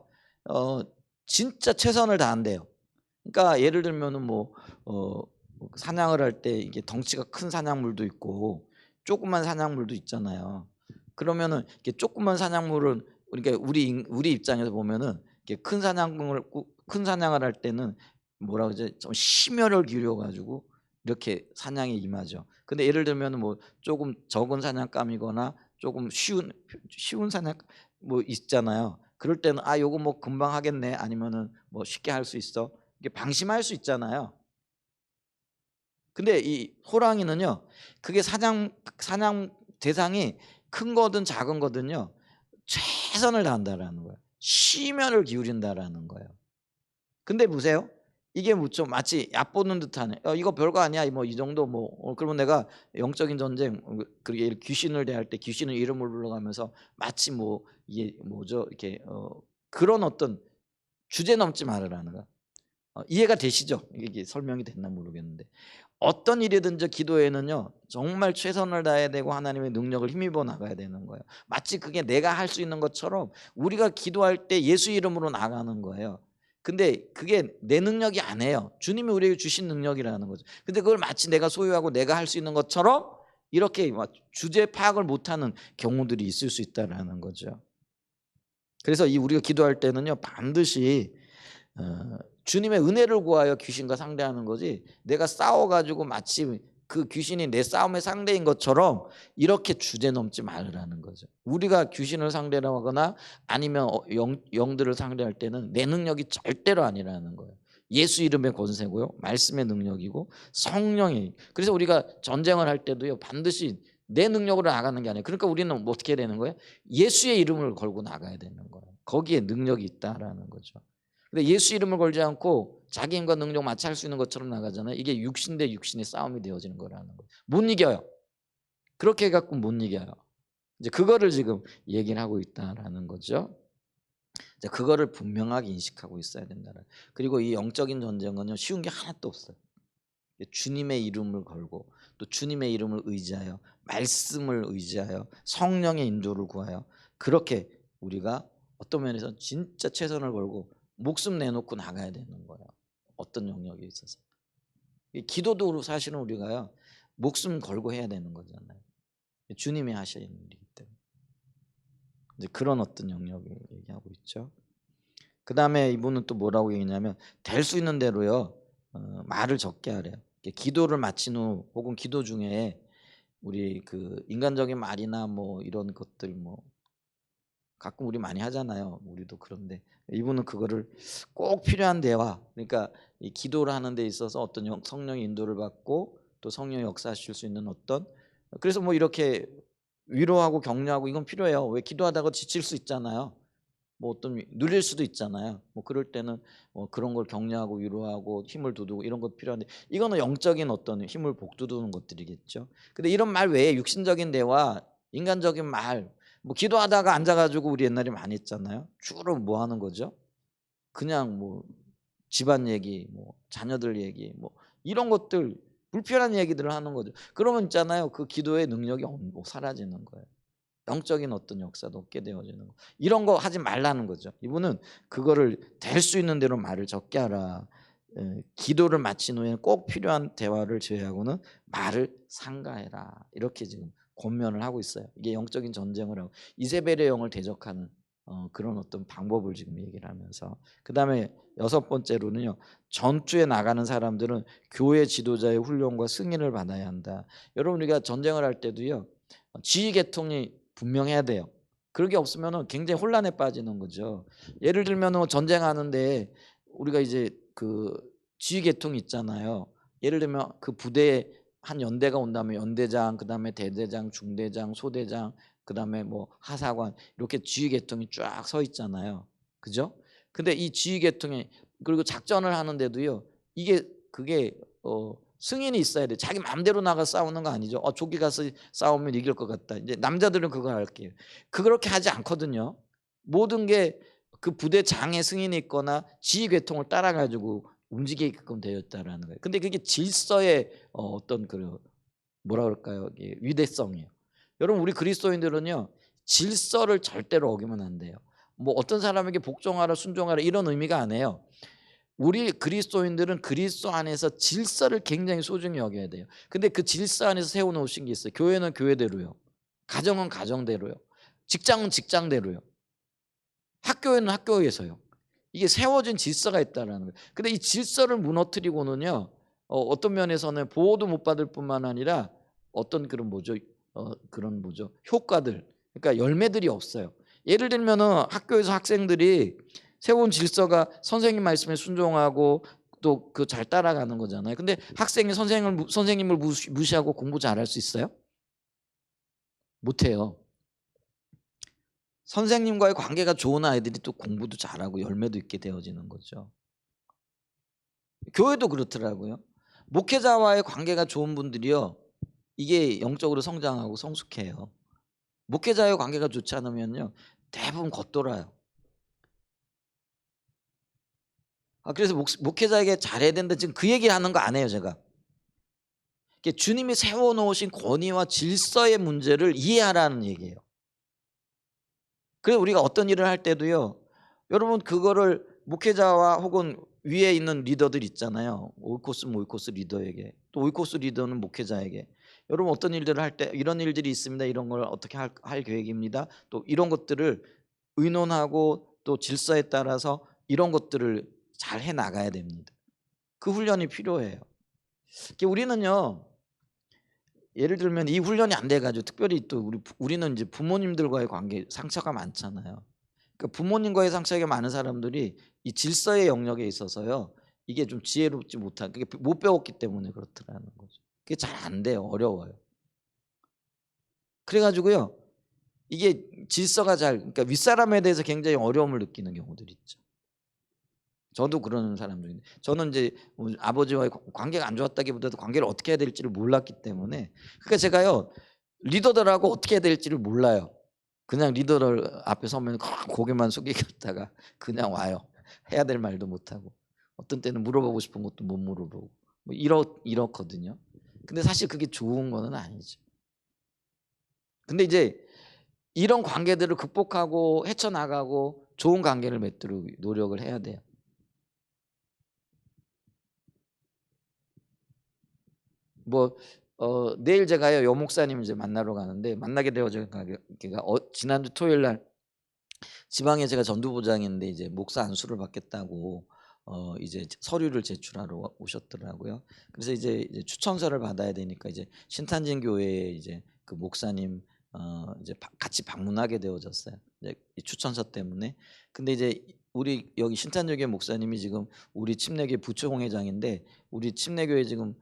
어 진짜 최선을 다한대요. 그러니까 예를 들면은 사냥을 할 때 이게 덩치가 큰 사냥물도 있고 조그만 사냥물도 있잖아요. 그러면은 이렇게 조그만 사냥물은 그러니까 우리 입장에서 보면은 이렇게 큰 사냥을 할 때는 뭐라 그러지? 좀 심혈을 기울여 가지고 이렇게 사냥에 임하죠. 근데 예를 들면은 조금 적은 사냥감이거나 조금 쉬운 사냥 있잖아요. 그럴 때는 '아 요거 금방 하겠네.' 아니면은 '쉽게 할 수 있어.' 이게 방심할 수 있잖아요. 근데 이 호랑이는요. 그게 사냥 대상이 큰 거든 작은 거든요. 최선을 다한다라는 거예요. 심혈을 기울인다라는 거예요. 근데 보세요. 이게 좀 마치 얕보는 듯하네. 이거 별거 아니야. 이 정도 그러면 내가 영적인 전쟁 그게 귀신을 대할 때 귀신의 이름을 불러가면서 마치 이게 뭐죠? 이렇게 그런 어떤 주제 넘지 말으라는 거야. 이해가 되시죠? 이게 설명이 됐나 모르겠는데 어떤 일이든지 기도에는요 정말 최선을 다해야 되고 하나님의 능력을 힘입어 나가야 되는 거예요. 마치 그게 내가 할 수 있는 것처럼 우리가 기도할 때 예수 이름으로 나가는 거예요. 근데 그게 내 능력이 아니에요. 주님이 우리에게 주신 능력이라는 거죠. 근데 그걸 마치 내가 소유하고 내가 할 수 있는 것처럼 이렇게 막 주제 파악을 못하는 경우들이 있을 수 있다라는 거죠. 그래서 이 우리가 기도할 때는요 반드시 주님의 은혜를 구하여 귀신과 상대하는 거지 내가 싸워 가지고 마치 그 귀신이 내 싸움의 상대인 것처럼 이렇게 주제 넘지 말으라는 거죠. 우리가 귀신을 상대로 하거나 아니면 영들을 상대할 때는 내 능력이 절대로 아니라는 거예요. 예수 이름의 권세고요. 말씀의 능력이고 성령이. 그래서 우리가 전쟁을 할 때도요. 반드시 내 능력으로 나가는 게 아니에요. 그러니까 우리는 어떻게 해야 되는 거예요? 예수의 이름을 걸고 나가야 되는 거예요. 거기에 능력이 있다라는 거죠. 근데 예수 이름을 걸지 않고 자기 힘과 능력 마치 할 수 있는 것처럼 나가잖아요. 이게 육신 대 육신의 싸움이 되어지는 거라는 거예요. 못 이겨요. 그렇게 해 갖고 못 이겨요. 이제 그거를 지금 얘기를 하고 있다라는 거죠. 이제 그거를 분명하게 인식하고 있어야 된다는. 그리고 이 영적인 전쟁은요 쉬운 게 하나도 없어요. 주님의 이름을 걸고 또 주님의 이름을 의지하여 말씀을 의지하여 성령의 인도를 구하여 그렇게 우리가 어떤 면에서 진짜 최선을 걸고 목숨 내놓고 나가야 되는 거예요. 어떤 영역에 있어서. 이 기도도 사실은 우리가요 목숨 걸고 해야 되는 거잖아요. 주님이 하시는 일이기 때문에. 이제 그런 어떤 영역을 얘기하고 있죠. 그다음에 이분은 또 뭐라고 얘기냐면 될 수 있는 대로요 말을 적게 하래요. 기도를 마친 후 혹은 기도 중에 우리 그 인간적인 말이나 이런 것들 가끔 우리 많이 하잖아요. 우리도 그런데 이분은 그거를 꼭 필요한 대화. 그러니까 이 기도를 하는 데 있어서 어떤 성령의 인도를 받고 또 성령이 역사하실 수 있는 어떤 그래서 이렇게 위로하고 격려하고 이건 필요해요. 왜 기도하다가 지칠 수 있잖아요. 어떤 눌릴 수도 있잖아요. 그럴 때는 그런 걸 격려하고 위로하고 힘을 돋우고 이런 것 필요한데 이거는 영적인 어떤 힘을 북돋우는 것들이겠죠. 근데 이런 말 외에 육신적인 대화, 인간적인 말, 기도하다가 앉아가지고 우리 옛날에 많이 했잖아요. 주로 뭐 하는 거죠? 그냥 집안 얘기, 자녀들 얘기, 이런 것들 불필요한 얘기들을 하는 거죠. 그러면 있잖아요. 그 기도의 능력이 사라지는 거예요. 영적인 어떤 역사도 없게 되어지는 거. 이런 거 하지 말라는 거죠. 이분은 그거를 될 수 있는 대로 말을 적게 하라. 기도를 마친 후에는 꼭 필요한 대화를 제외하고는 말을 삼가해라. 이렇게 지금 권면을 하고 있어요. 이게 영적인 전쟁을 하고 이세벨의 영을 대적하는 그런 어떤 방법을 지금 얘기를 하면서 그다음에 여섯 번째로는요. 전투에 나가는 사람들은 교회 지도자의 훈련과 승인을 받아야 한다. 여러분 우리가 전쟁을 할 때도요. 지휘 계통이 분명해야 돼요. 그런 게 없으면은 굉장히 혼란에 빠지는 거죠. 예를 들면은 전쟁하는데 우리가 이제 그 지휘 계통이 있잖아요. 예를 들면 그 부대에 한 연대가 온다면 연대장, 그다음에 대대장, 중대장, 소대장, 그다음에 뭐 하사관 이렇게 지휘 계통이 쫙 서 있잖아요. 그죠? 근데 이 지휘 계통에 그리고 작전을 하는데도요. 이게 그게 승인이 있어야 돼. 자기 마음대로 나가 싸우는 거 아니죠. 저기 가서 싸우면 이길 것 같다. 이제 남자들은 그거 할게요. 그렇게 하지 않거든요. 모든 게 그 부대장의 승인이 있거나 지휘 계통을 따라 가지고 움직이게끔 되어 있다라는 거예요. 근데 그게 질서의 어떤 그 뭐라 그럴까요? 이게 위대성이에요. 여러분 우리 그리스도인들은요. 질서를 절대로 어기면 안 돼요. 뭐 어떤 사람에게 복종하라 순종하라 이런 의미가 아니에요. 우리 그리스도인들은 그리스도 안에서 질서를 굉장히 소중히 여겨야 돼요. 근데 그 질서 안에서 세워 놓으신 게 있어요. 교회는 교회대로요. 가정은 가정대로요. 직장은 직장대로요. 학교에는 학교에서요. 이게 세워진 질서가 있다라는 거예요. 근데 이 질서를 무너뜨리고는요. 어떤 면에서는 보호도 못 받을 뿐만 아니라 어떤 그런 그런 효과들 그러니까 열매들이 없어요. 예를 들면은 학교에서 학생들이 세운 질서가 선생님 말씀에 순종하고 또 그 잘 따라가는 거잖아요. 근데 학생이 선생님을 무시하고 공부 잘할 수 있어요? 못 해요. 선생님과의 관계가 좋은 아이들이 또 공부도 잘하고 열매도 있게 되어지는 거죠. 교회도 그렇더라고요. 목회자와의 관계가 좋은 분들이요. 이게 영적으로 성장하고 성숙해요. 목회자와의 관계가 좋지 않으면요. 대부분 겉돌아요. 그래서 목회자에게 잘해야 된다. 지금 그 얘기하는 거 아니에요, 제가. 주님이 세워놓으신 권위와 질서의 문제를 이해하라는 얘기예요. 그래서 우리가 어떤 일을 할 때도요. 여러분 그거를 목회자와 혹은 위에 있는 리더들 있잖아요. 오이코스면 오이코스 리더에게 또 오이코스 리더는 목회자에게 여러분 어떤 일들을 할 때 이런 일들이 있습니다. 이런 걸 어떻게 할 계획입니다. 또 이런 것들을 의논하고 또 질서에 따라서 이런 것들을 잘 해 나가야 됩니다. 그 훈련이 필요해요. 우리는요. 예를 들면 이 훈련이 안 돼 가지고 특별히 또 우리는 이제 부모님들과의 관계 상처가 많잖아요. 그러니까 부모님과의 상처가 많은 사람들이 이 질서의 영역에 있어서요. 이게 좀 지혜롭지 못한 그게 못 배웠기 때문에 그렇더라는 거죠. 그게 잘 안 돼요. 어려워요. 그래 가지고요. 이게 질서가 그러니까 윗사람에 대해서 굉장히 어려움을 느끼는 경우들이 있죠. 저도 그러는 사람 중인데 저는 이제 아버지와의 관계가 안 좋았다기보다도 관계를 어떻게 해야 될지를 몰랐기 때문에 그러니까 제가요. 리더들하고 어떻게 해야 될지를 몰라요. 그냥 리더를 앞에 서면 고개만 숙이겠다가 그냥 와요. 해야 될 말도 못하고 어떤 때는 물어보고 싶은 것도 못 물어보고 뭐 이렇거든요. 근데 사실 그게 좋은 거는 아니죠. 근데 이제 이런 관계들을 극복하고 헤쳐나가고 좋은 관계를 맺도록 노력을 해야 돼요. 뭐 내일 제가요 여 목사님 이제 만나러 가는데 만나게 되어서 제가 지난주 토요일 날 지방에 제가 전두부장인데 이제 목사 안수를 받겠다고 이제 서류를 제출하러 오셨더라고요. 그래서 이제 추천서를 받아야 되니까 이제 신탄진 교회에 이제 그 목사님 이제 같이 방문하게 되어졌어요. 이제 이 추천서 때문에. 근데 이제 우리 여기 신탄교회 목사님이 지금 우리 침례교회 부총회장인데 우리 침례교회 지금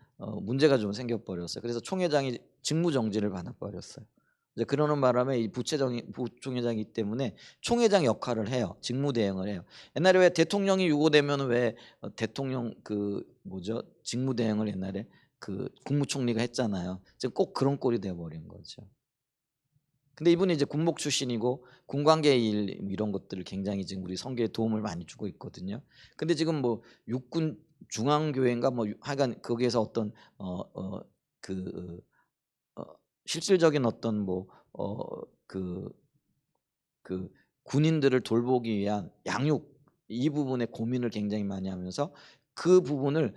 문제가 좀 생겨버렸어요. 그래서 총회장이 직무정지를 받아버렸어요. 이제 그러는 바람에 이 부총회장이기 때문에 총회장 역할을 해요. 직무 대행을 해요. 옛날에 왜 대통령이 유고되면 왜 대통령 직무 대행을 옛날에 그 국무총리가 했잖아요. 지금 꼭 그런 꼴이 되어 버린 거죠. 근데 이분이 이제 군목 출신이고 군관계 일 이런 것들을 굉장히 지금 우리 선교에 도움을 많이 주고 있거든요. 근데 지금 뭐 육군 중앙교회인가 뭐 하여간 거기에서 어떤 그 실질적인 어떤 그 군인들을 돌보기 위한 양육 이 부분에 고민을 굉장히 많이 하면서 그 부분을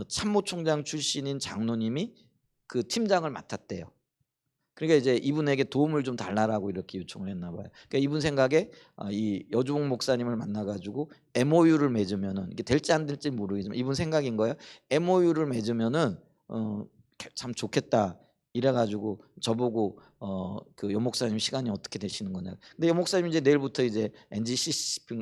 참모총장 출신인 장로님이 그 팀장을 맡았대요. 그러니까 이제 이분에게 도움을 좀 달라라고 이렇게 요청을 했나 봐요. 그러니까 이분 생각에 이 여주봉 목사님을 만나 가지고 MOU를 맺으면은 이게 될지 안 될지 모르겠지만 이분 생각인 거예요. MOU를 맺으면은 참 좋겠다. 이래 가지고 저보고 그 여 목사님 시간이 어떻게 되시는 거냐. 근데 여 목사님 이제 내일부터 이제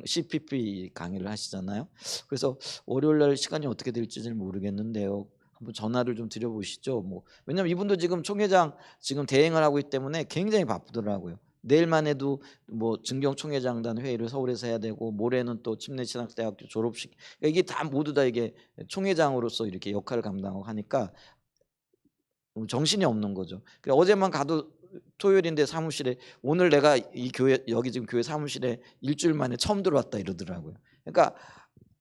CPP 강의를 하시잖아요. 그래서 월요일 날 시간이 어떻게 될지 잘 모르겠는데요. 한번 전화를 좀 드려 보시죠. 뭐 왜냐면 이분도 지금 총회장 지금 대행을 하고 있기 때문에 굉장히 바쁘더라고요. 내일만 해도 뭐 증경 총회장단 회의를 서울에서 해야 되고 모레는 또 침례신학대학교 졸업식, 그러니까 이게 다 모두 다 이게 총회장으로서 이렇게 역할을 감당하고 하니까 정신이 없는 거죠. 그러니까 어제만 가도 토요일인데 사무실에 오늘 내가 이 교회 여기 지금 교회 사무실에 일주일 만에 처음 들어왔다 이러더라고요. 그러니까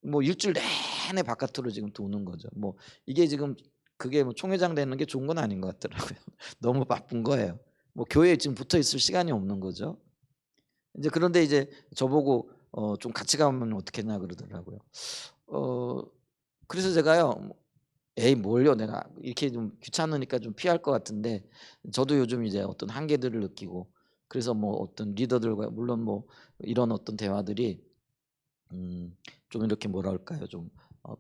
뭐 일주일 내내 바깥으로 지금 도는 거죠. 뭐 이게 지금 그게 뭐 총회장 되는 게 좋은 건 아닌 것 같더라고요. 너무 바쁜 거예요. 뭐 교회에 지금 붙어 있을 시간이 없는 거죠. 이제 그런데 이제 저보고 좀 같이 가면 어떻겠냐 그러더라고요. 어 그래서 제가요. 에이 뭘요. 내가 이렇게 좀 귀찮으니까 좀 피할 것 같은데 저도 요즘 이제 어떤 한계들을 느끼고 그래서 뭐 어떤 리더들과 물론 뭐 이런 어떤 대화들이 좀 이렇게 뭐랄까요. 좀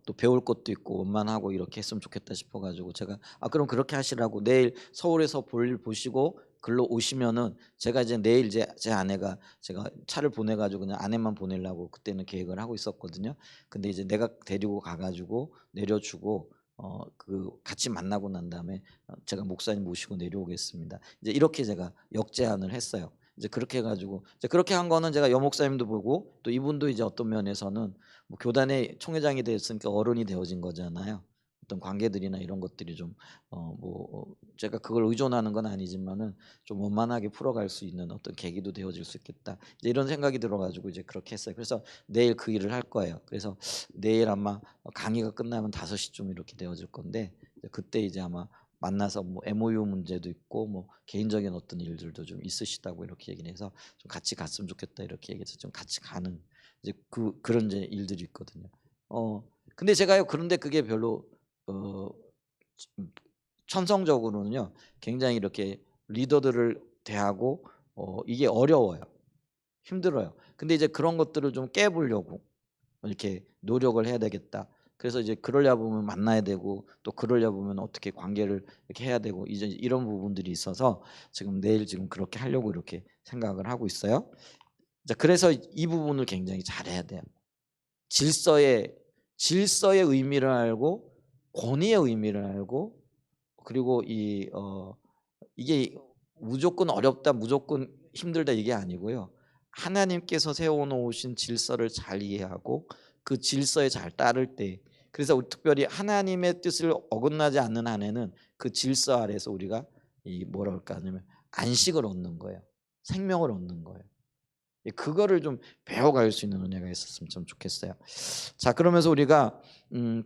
또 배울 것도 있고 원만하고 이렇게 했으면 좋겠다 싶어 가지고 제가 그럼 그렇게 하시라고 내일 서울에서 볼일 보시고 글로 오시면은 제가 이제 내일 이제 제 아내가 제가 차를 보내 가지고 그냥 아내만 보내려고 그때는 계획을 하고 있었거든요. 근데 이제 내가 데리고 가 가지고 내려 주고 그 같이 만나고 난 다음에 제가 목사님 모시고 내려오겠습니다. 이제 이렇게 제가 역제안을 했어요. 이제 그렇게 해 가지고 이제 그렇게 한 거는 제가 여 목사님도 보고 또 이분도 이제 어떤 면에서는 뭐 교단의 총회장이 됐으니까 어른이 되어진 거잖아요. 어떤 관계들이나 이런 것들이 좀 제가 그걸 의존하는 건 아니지만은 좀 원만하게 풀어갈 수 있는 어떤 계기도 되어질 수 있겠다. 이제 이런 생각이 들어 가지고 이제 그렇게 했어요. 그래서 내일 그 일을 할 거예요. 그래서 내일 아마 강의가 끝나면 5시쯤 이렇게 되어질 건데 이제 그때 이제 아마 만나서 뭐 MOU 문제도 있고 뭐 개인적인 어떤 일들도 좀 있으시다고 이렇게 얘기를 해서 좀 같이 갔으면 좋겠다 이렇게 얘기해서 좀 같이 가는 이제 그런 이제 일들이 있거든요. 근데 제가요 그런데 그게 별로 어 천성적으로는요 굉장히 이렇게 리더들을 대하고 이게 어려워요. 힘들어요. 근데 이제 그런 것들을 좀 깨보려고 이렇게 노력을 해야 되겠다. 그래서 이제 그러려 보면 만나야 되고 또 그러려 보면 어떻게 관계를 이렇게 해야 되고 이제 이런 부분들이 있어서 지금 내일 지금 그렇게 하려고 이렇게 생각을 하고 있어요. 자, 그래서 이 부분을 굉장히 잘해야 돼요. 질서의 질서의 의미를 알고 권위의 의미를 알고 그리고 이게 무조건 어렵다, 무조건 힘들다 이게 아니고요. 하나님께서 세워 놓으신 질서를 잘 이해하고 그 질서에 잘 따를 때 그래서 특별히 하나님의 뜻을 어긋나지 않는 한에는 그 질서 아래서 우리가 이 뭐랄까 하냐면 안식을 얻는 거예요. 생명을 얻는 거예요. 그거를 좀 배워갈 수 있는 은혜가 있었으면 좀 좋겠어요. 자, 그러면서 우리가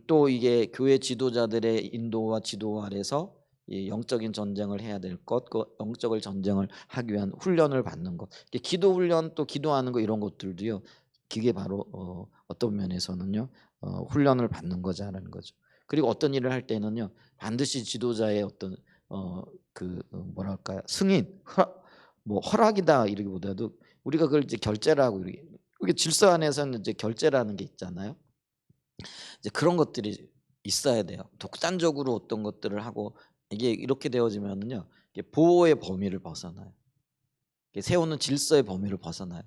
또 이게 교회 지도자들의 인도와 지도 아래서 이 영적인 전쟁을 해야 될 것, 그 영적을 전쟁을 하기 위한 훈련을 받는 것, 기도 훈련 또 기도하는 거 이런 것들도요. 그게 바로 어떤 면에서는요 훈련을 받는 거자라는 거죠. 그리고 어떤 일을 할 때는요 반드시 지도자의 어떤 뭐랄까요 승인, 뭐 허락이다 이러기보다도 우리가 그걸 이제 결제라고 이게 질서 안에서는 이제 결제라는 게 있잖아요. 이제 그런 것들이 있어야 돼요. 독단적으로 어떤 것들을 하고 이게 이렇게 되어지면은요. 이게 보호의 범위를 벗어나요. 이게 세우는 질서의 범위를 벗어나요.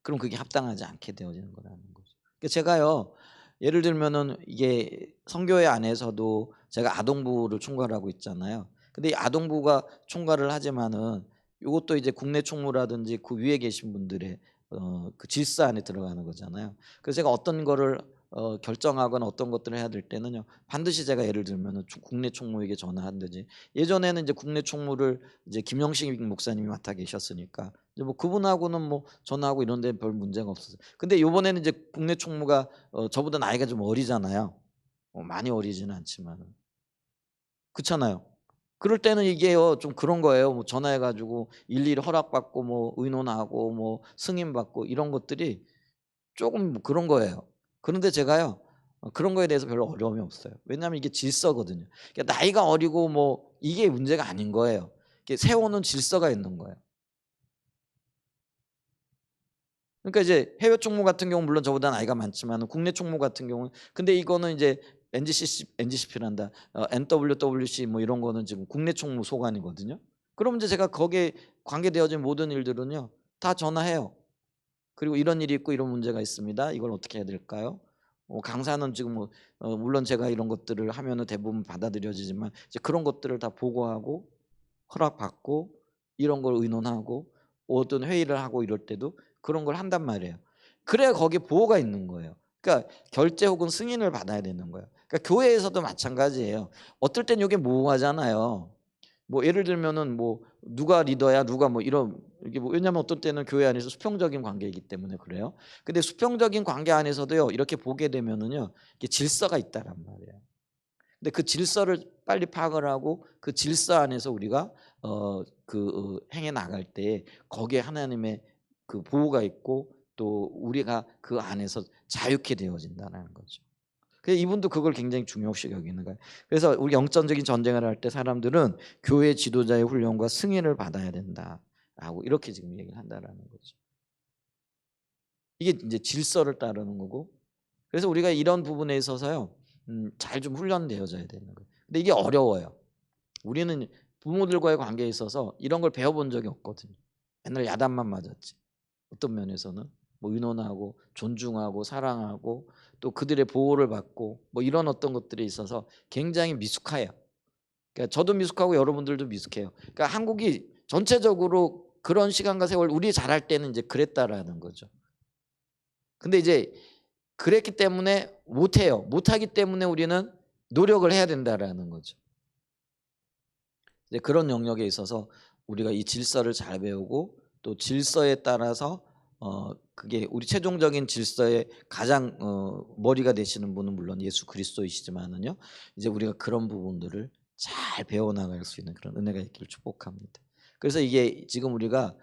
그럼 그게 합당하지 않게 되어지는 거라는 거죠. 그러니까 제가요. 예를 들면은 이게 선교회 안에서도 제가 아동부를 총괄하고 있잖아요. 근데 이 아동부가 총괄을 하지만은 요것도 이제 국내 총무라든지 그 위에 계신 분들의 그 질서 안에 들어가는 거잖아요. 그래서 제가 어떤 거를 결정하거나 어떤 것들을 해야 될 때는요. 반드시 제가 예를 들면은 국내 총무에게 전화한다든지 예전에는 이제 국내 총무를 이제 김영식 목사님이 맡아 계셨으니까 이제 뭐 그분하고는 뭐 전화하고 이런 데 별 문제가 없었어요. 근데 요번에는 이제 국내 총무가 저보다 나이가 좀 어리잖아요. 많이 어리지는 않지만은. 그렇잖아요. 그럴 때는 이게요 좀 그런 거예요. 뭐 전화해 가지고 일일이 허락받고 뭐 의논하고 뭐 승인받고 이런 것들이 쪼금 뭐 그런 거예요. 그런데 제가요 그런 거에 대해서 별로 어려움이 없어요. 왜냐하면 이게 질서거든요. 그러니까 나이가 어리고 뭐 이게 문제가 아닌 거예요. 이렇게 세워놓은 질서가 있는 거예요. 그러니까 이제 해외 총무 같은 경우는 물론 저보다 나이가 많지만 국내 총무 같은 경우는 근데 이거는 이제 NGCP란다. NWWC 뭐 이런 거는 지금 국내 총무 소관이거든요. 그럼 이제 제가 거기에 관계되어진 모든 일들은요 다 전화해요. 그리고 이런 일이 있고 이런 문제가 있습니다. 이걸 어떻게 해야 될까요? 강사는 지금 뭐 물론 제가 이런 것들을 하면은 대부분 받아들여지지만 이제 그런 것들을 다 보고하고 허락받고 이런 걸 의논하고 어떤 회의를 하고 이럴 때도 그런 걸 한단 말이에요. 그래야 거기에 보호가 있는 거예요. 그러니까 결제 혹은 승인을 받아야 되는 거예요. 그러니까 교회에서도 마찬가지예요. 어떨 땐 이게 모호하잖아요. 뭐 예를 들면은 뭐 누가 리더야 누가 뭐 이런 이게 뭐 왜냐하면 어떤 때는 교회 안에서 수평적인 관계이기 때문에 그래요. 근데 수평적인 관계 안에서도요 이렇게 보게 되면은요 이게 질서가 있다란 말이에요. 근데 그 질서를 빨리 파악을 하고 그 질서 안에서 우리가 행해 나갈 때 거기에 하나님의 그 보호가 있고 또 우리가 그 안에서 자유케 되어진다는 거죠. 그래서 이분도 그걸 굉장히 중요시 여기는 거예요. 그래서 우리 영적인 전쟁을 할 때 사람들은 교회 지도자의 훈련과 승인을 받아야 된다라고 이렇게 지금 얘기를 한다라는 거죠. 이게 이제 질서를 따르는 거고 그래서 우리가 이런 부분에 있어서요 잘 좀 훈련되어져야 되는 거예요. 근데 이게 어려워요. 우리는 부모들과의 관계에 있어서 이런 걸 배워본 적이 없거든요. 맨날 야단만 맞았지. 어떤 면에서는 뭐 의논하고 존중하고 사랑하고 또 그들의 보호를 받고 뭐 이런 어떤 것들에 있어서 굉장히 미숙해요. 그러니까 저도 미숙하고 여러분들도 미숙해요. 그러니까 한국이 전체적으로 그런 시간과 세월 우리 잘할 때는 이제 그랬다라는 거죠. 근데 이제 그랬기 때문에 못해요. 못하기 때문에 우리는 노력을 해야 된다라는 거죠. 이제 그런 영역에 있어서 우리가 이 질서를 잘 배우고 또 질서에 따라서 그게 우리 최종적인 질서의 가장 머리가 되시는 분은 물론 예수 그리스도이시지만은요. 이제 우리가 그런 부분들을 잘 배워 나갈 수 있는 그런 은혜가 있기를 축복합니다. 그래서 이게 지금 우리가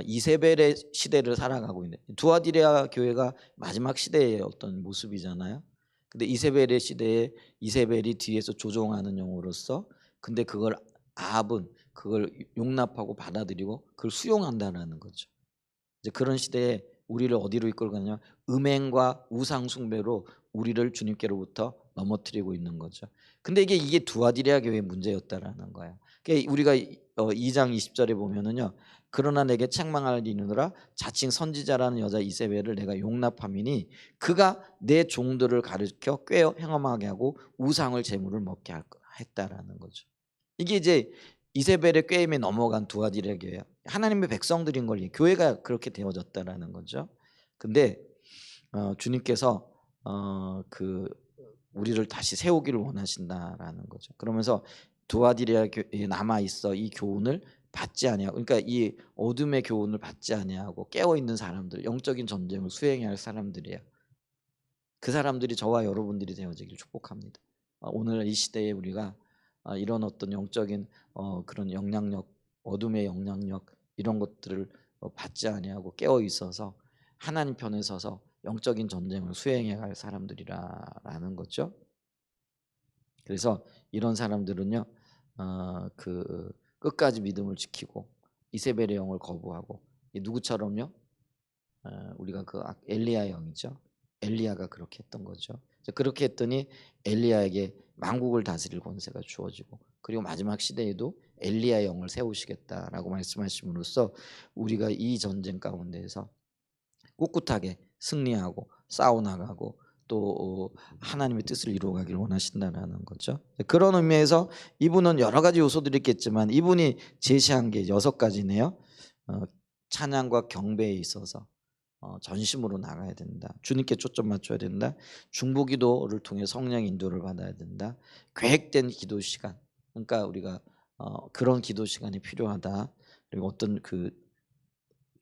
이세벨의 시대를 살아가고 있는 두아디레아 교회가 마지막 시대의 어떤 모습이잖아요. 근데 이세벨의 시대에 이세벨이 뒤에서 조종하는 영으로서 근데 그걸 아합은 그걸 용납하고 받아들이고 그걸 수용한다는 거죠. 이제 그런 시대에 우리를 어디로 이끌고 가냐? 음행과 우상 숭배로 우리를 주님께로부터 넘어뜨리고 있는 거죠. 근데 이게 두아디레아 교회의 문제였다라는 거예요. 그러니까 우리가 2장 20절에 보면은요. 그러나 내게 책망하리느라 자칭 선지자라는 여자 이세벨을 내가 용납함이니 그가 내 종들을 가르쳐 꾀어 행엄하게 하고 우상을 제물을 먹게 했다라는 거죠. 이게 이제 이세벨의 꾀임에 넘어간 두아디레아 교회예요. 하나님의 백성들인 걸 교회가 그렇게 되어졌다라는 거죠. 근데 주님께서 그 우리를 다시 세우기를 원하신다라는 거죠. 그러면서 두아디레아 교회에 남아 있어 이 교훈을 받지 아니하고 그러니까 이 어둠의 교훈을 받지 아니하고 깨어 있는 사람들, 영적인 전쟁을 수행해야 할 사람들이에요. 그 사람들이 저와 여러분들이 되어지기를 축복합니다. 오늘 이 시대에 우리가 이런 어떤 영적인 그런 영향력, 어둠의 영향력 이런 것들을 받지 아니하고 깨어 있어서 하나님 편에 서서 영적인 전쟁을 수행해 갈 사람들이라는 거죠. 그래서 이런 사람들은요, 그 끝까지 믿음을 지키고 이세벨의 영을 거부하고 누구처럼요? 우리가 그 엘리야 영이죠. 엘리야가 그렇게 했던 거죠. 그렇게 했더니 엘리야에게 만국을 다스릴 권세가 주어지고 그리고 마지막 시대에도 엘리야의 영을 세우시겠다라고 말씀하심으로써 우리가 이 전쟁 가운데에서 꿋꿋하게 승리하고 싸워나가고 또 하나님의 뜻을 이루어가기를 원하신다는 거죠. 그런 의미에서 이분은 여러 가지 요소들이 있겠지만 이분이 제시한 게 6가지네요. 찬양과 경배에 있어서 전심으로 나가야 된다. 주님께 초점 맞춰야 된다. 중보기도를 통해 성령 인도를 받아야 된다. 계획된 기도 시간. 그러니까 우리가 그런 기도 시간이 필요하다. 그리고 어떤 그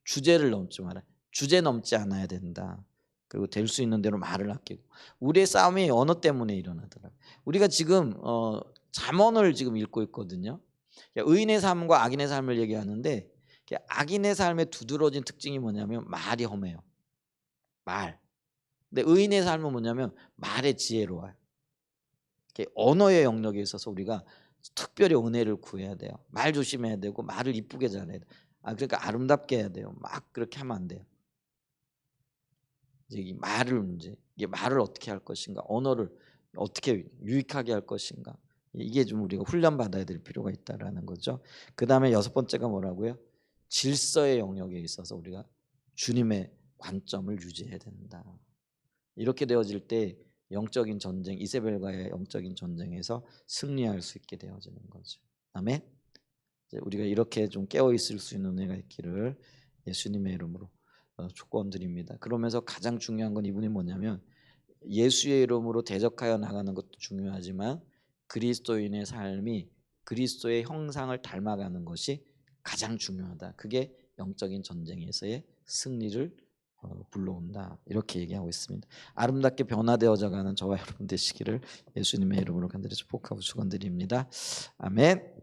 주제를 넘지 마라. 주제 넘지 않아야 된다. 그리고 될 수 있는 대로 말을 아끼고 우리의 싸움이 언어 때문에 일어나더라. 우리가 지금 잠언을 지금 읽고 있거든요. 의인의 삶과 악인의 삶을 얘기하는데 악인의 삶의 두드러진 특징이 뭐냐면 말이 험해요. 말. 근데 의인의 삶은 뭐냐면 말의 지혜로워요. 언어의 영역에 있어서 우리가 특별히 은혜를 구해야 돼요. 말 조심해야 되고 말을 이쁘게 잘해야 돼요. 그러니까 아름답게 해야 돼요. 막 그렇게 하면 안 돼요. 이제 이 말을 이게 말을 어떻게 할 것인가, 언어를 어떻게 유익하게 할 것인가, 이게 좀 우리가 훈련 받아야 될 필요가 있다라는 거죠. 그 다음에 여섯 번째가 뭐라고요? 질서의 영역에 있어서 우리가 주님의 관점을 유지해야 된다. 이렇게 되어질 때 영적인 전쟁, 이세벨과의 영적인 전쟁에서 승리할 수 있게 되어지는 거죠. 아멘. 우리가 이렇게 좀 깨어 있을 수 있는 은혜가 있기를 예수님의 이름으로 축원드립니다. 그러면서 가장 중요한 건 이분이 뭐냐면, 예수의 이름으로 대적하여 나가는 것도 중요하지만 그리스도인의 삶이 그리스도의 형상을 닮아가는 것이 가장 중요하다. 그게 영적인 전쟁에서의 승리를 불러온다. 이렇게 얘기하고 있습니다. 아름답게 변화되어져 가는 저와 여러분 되시기를 예수님의 이름으로 간절히 축복하고 축원드립니다. 아멘.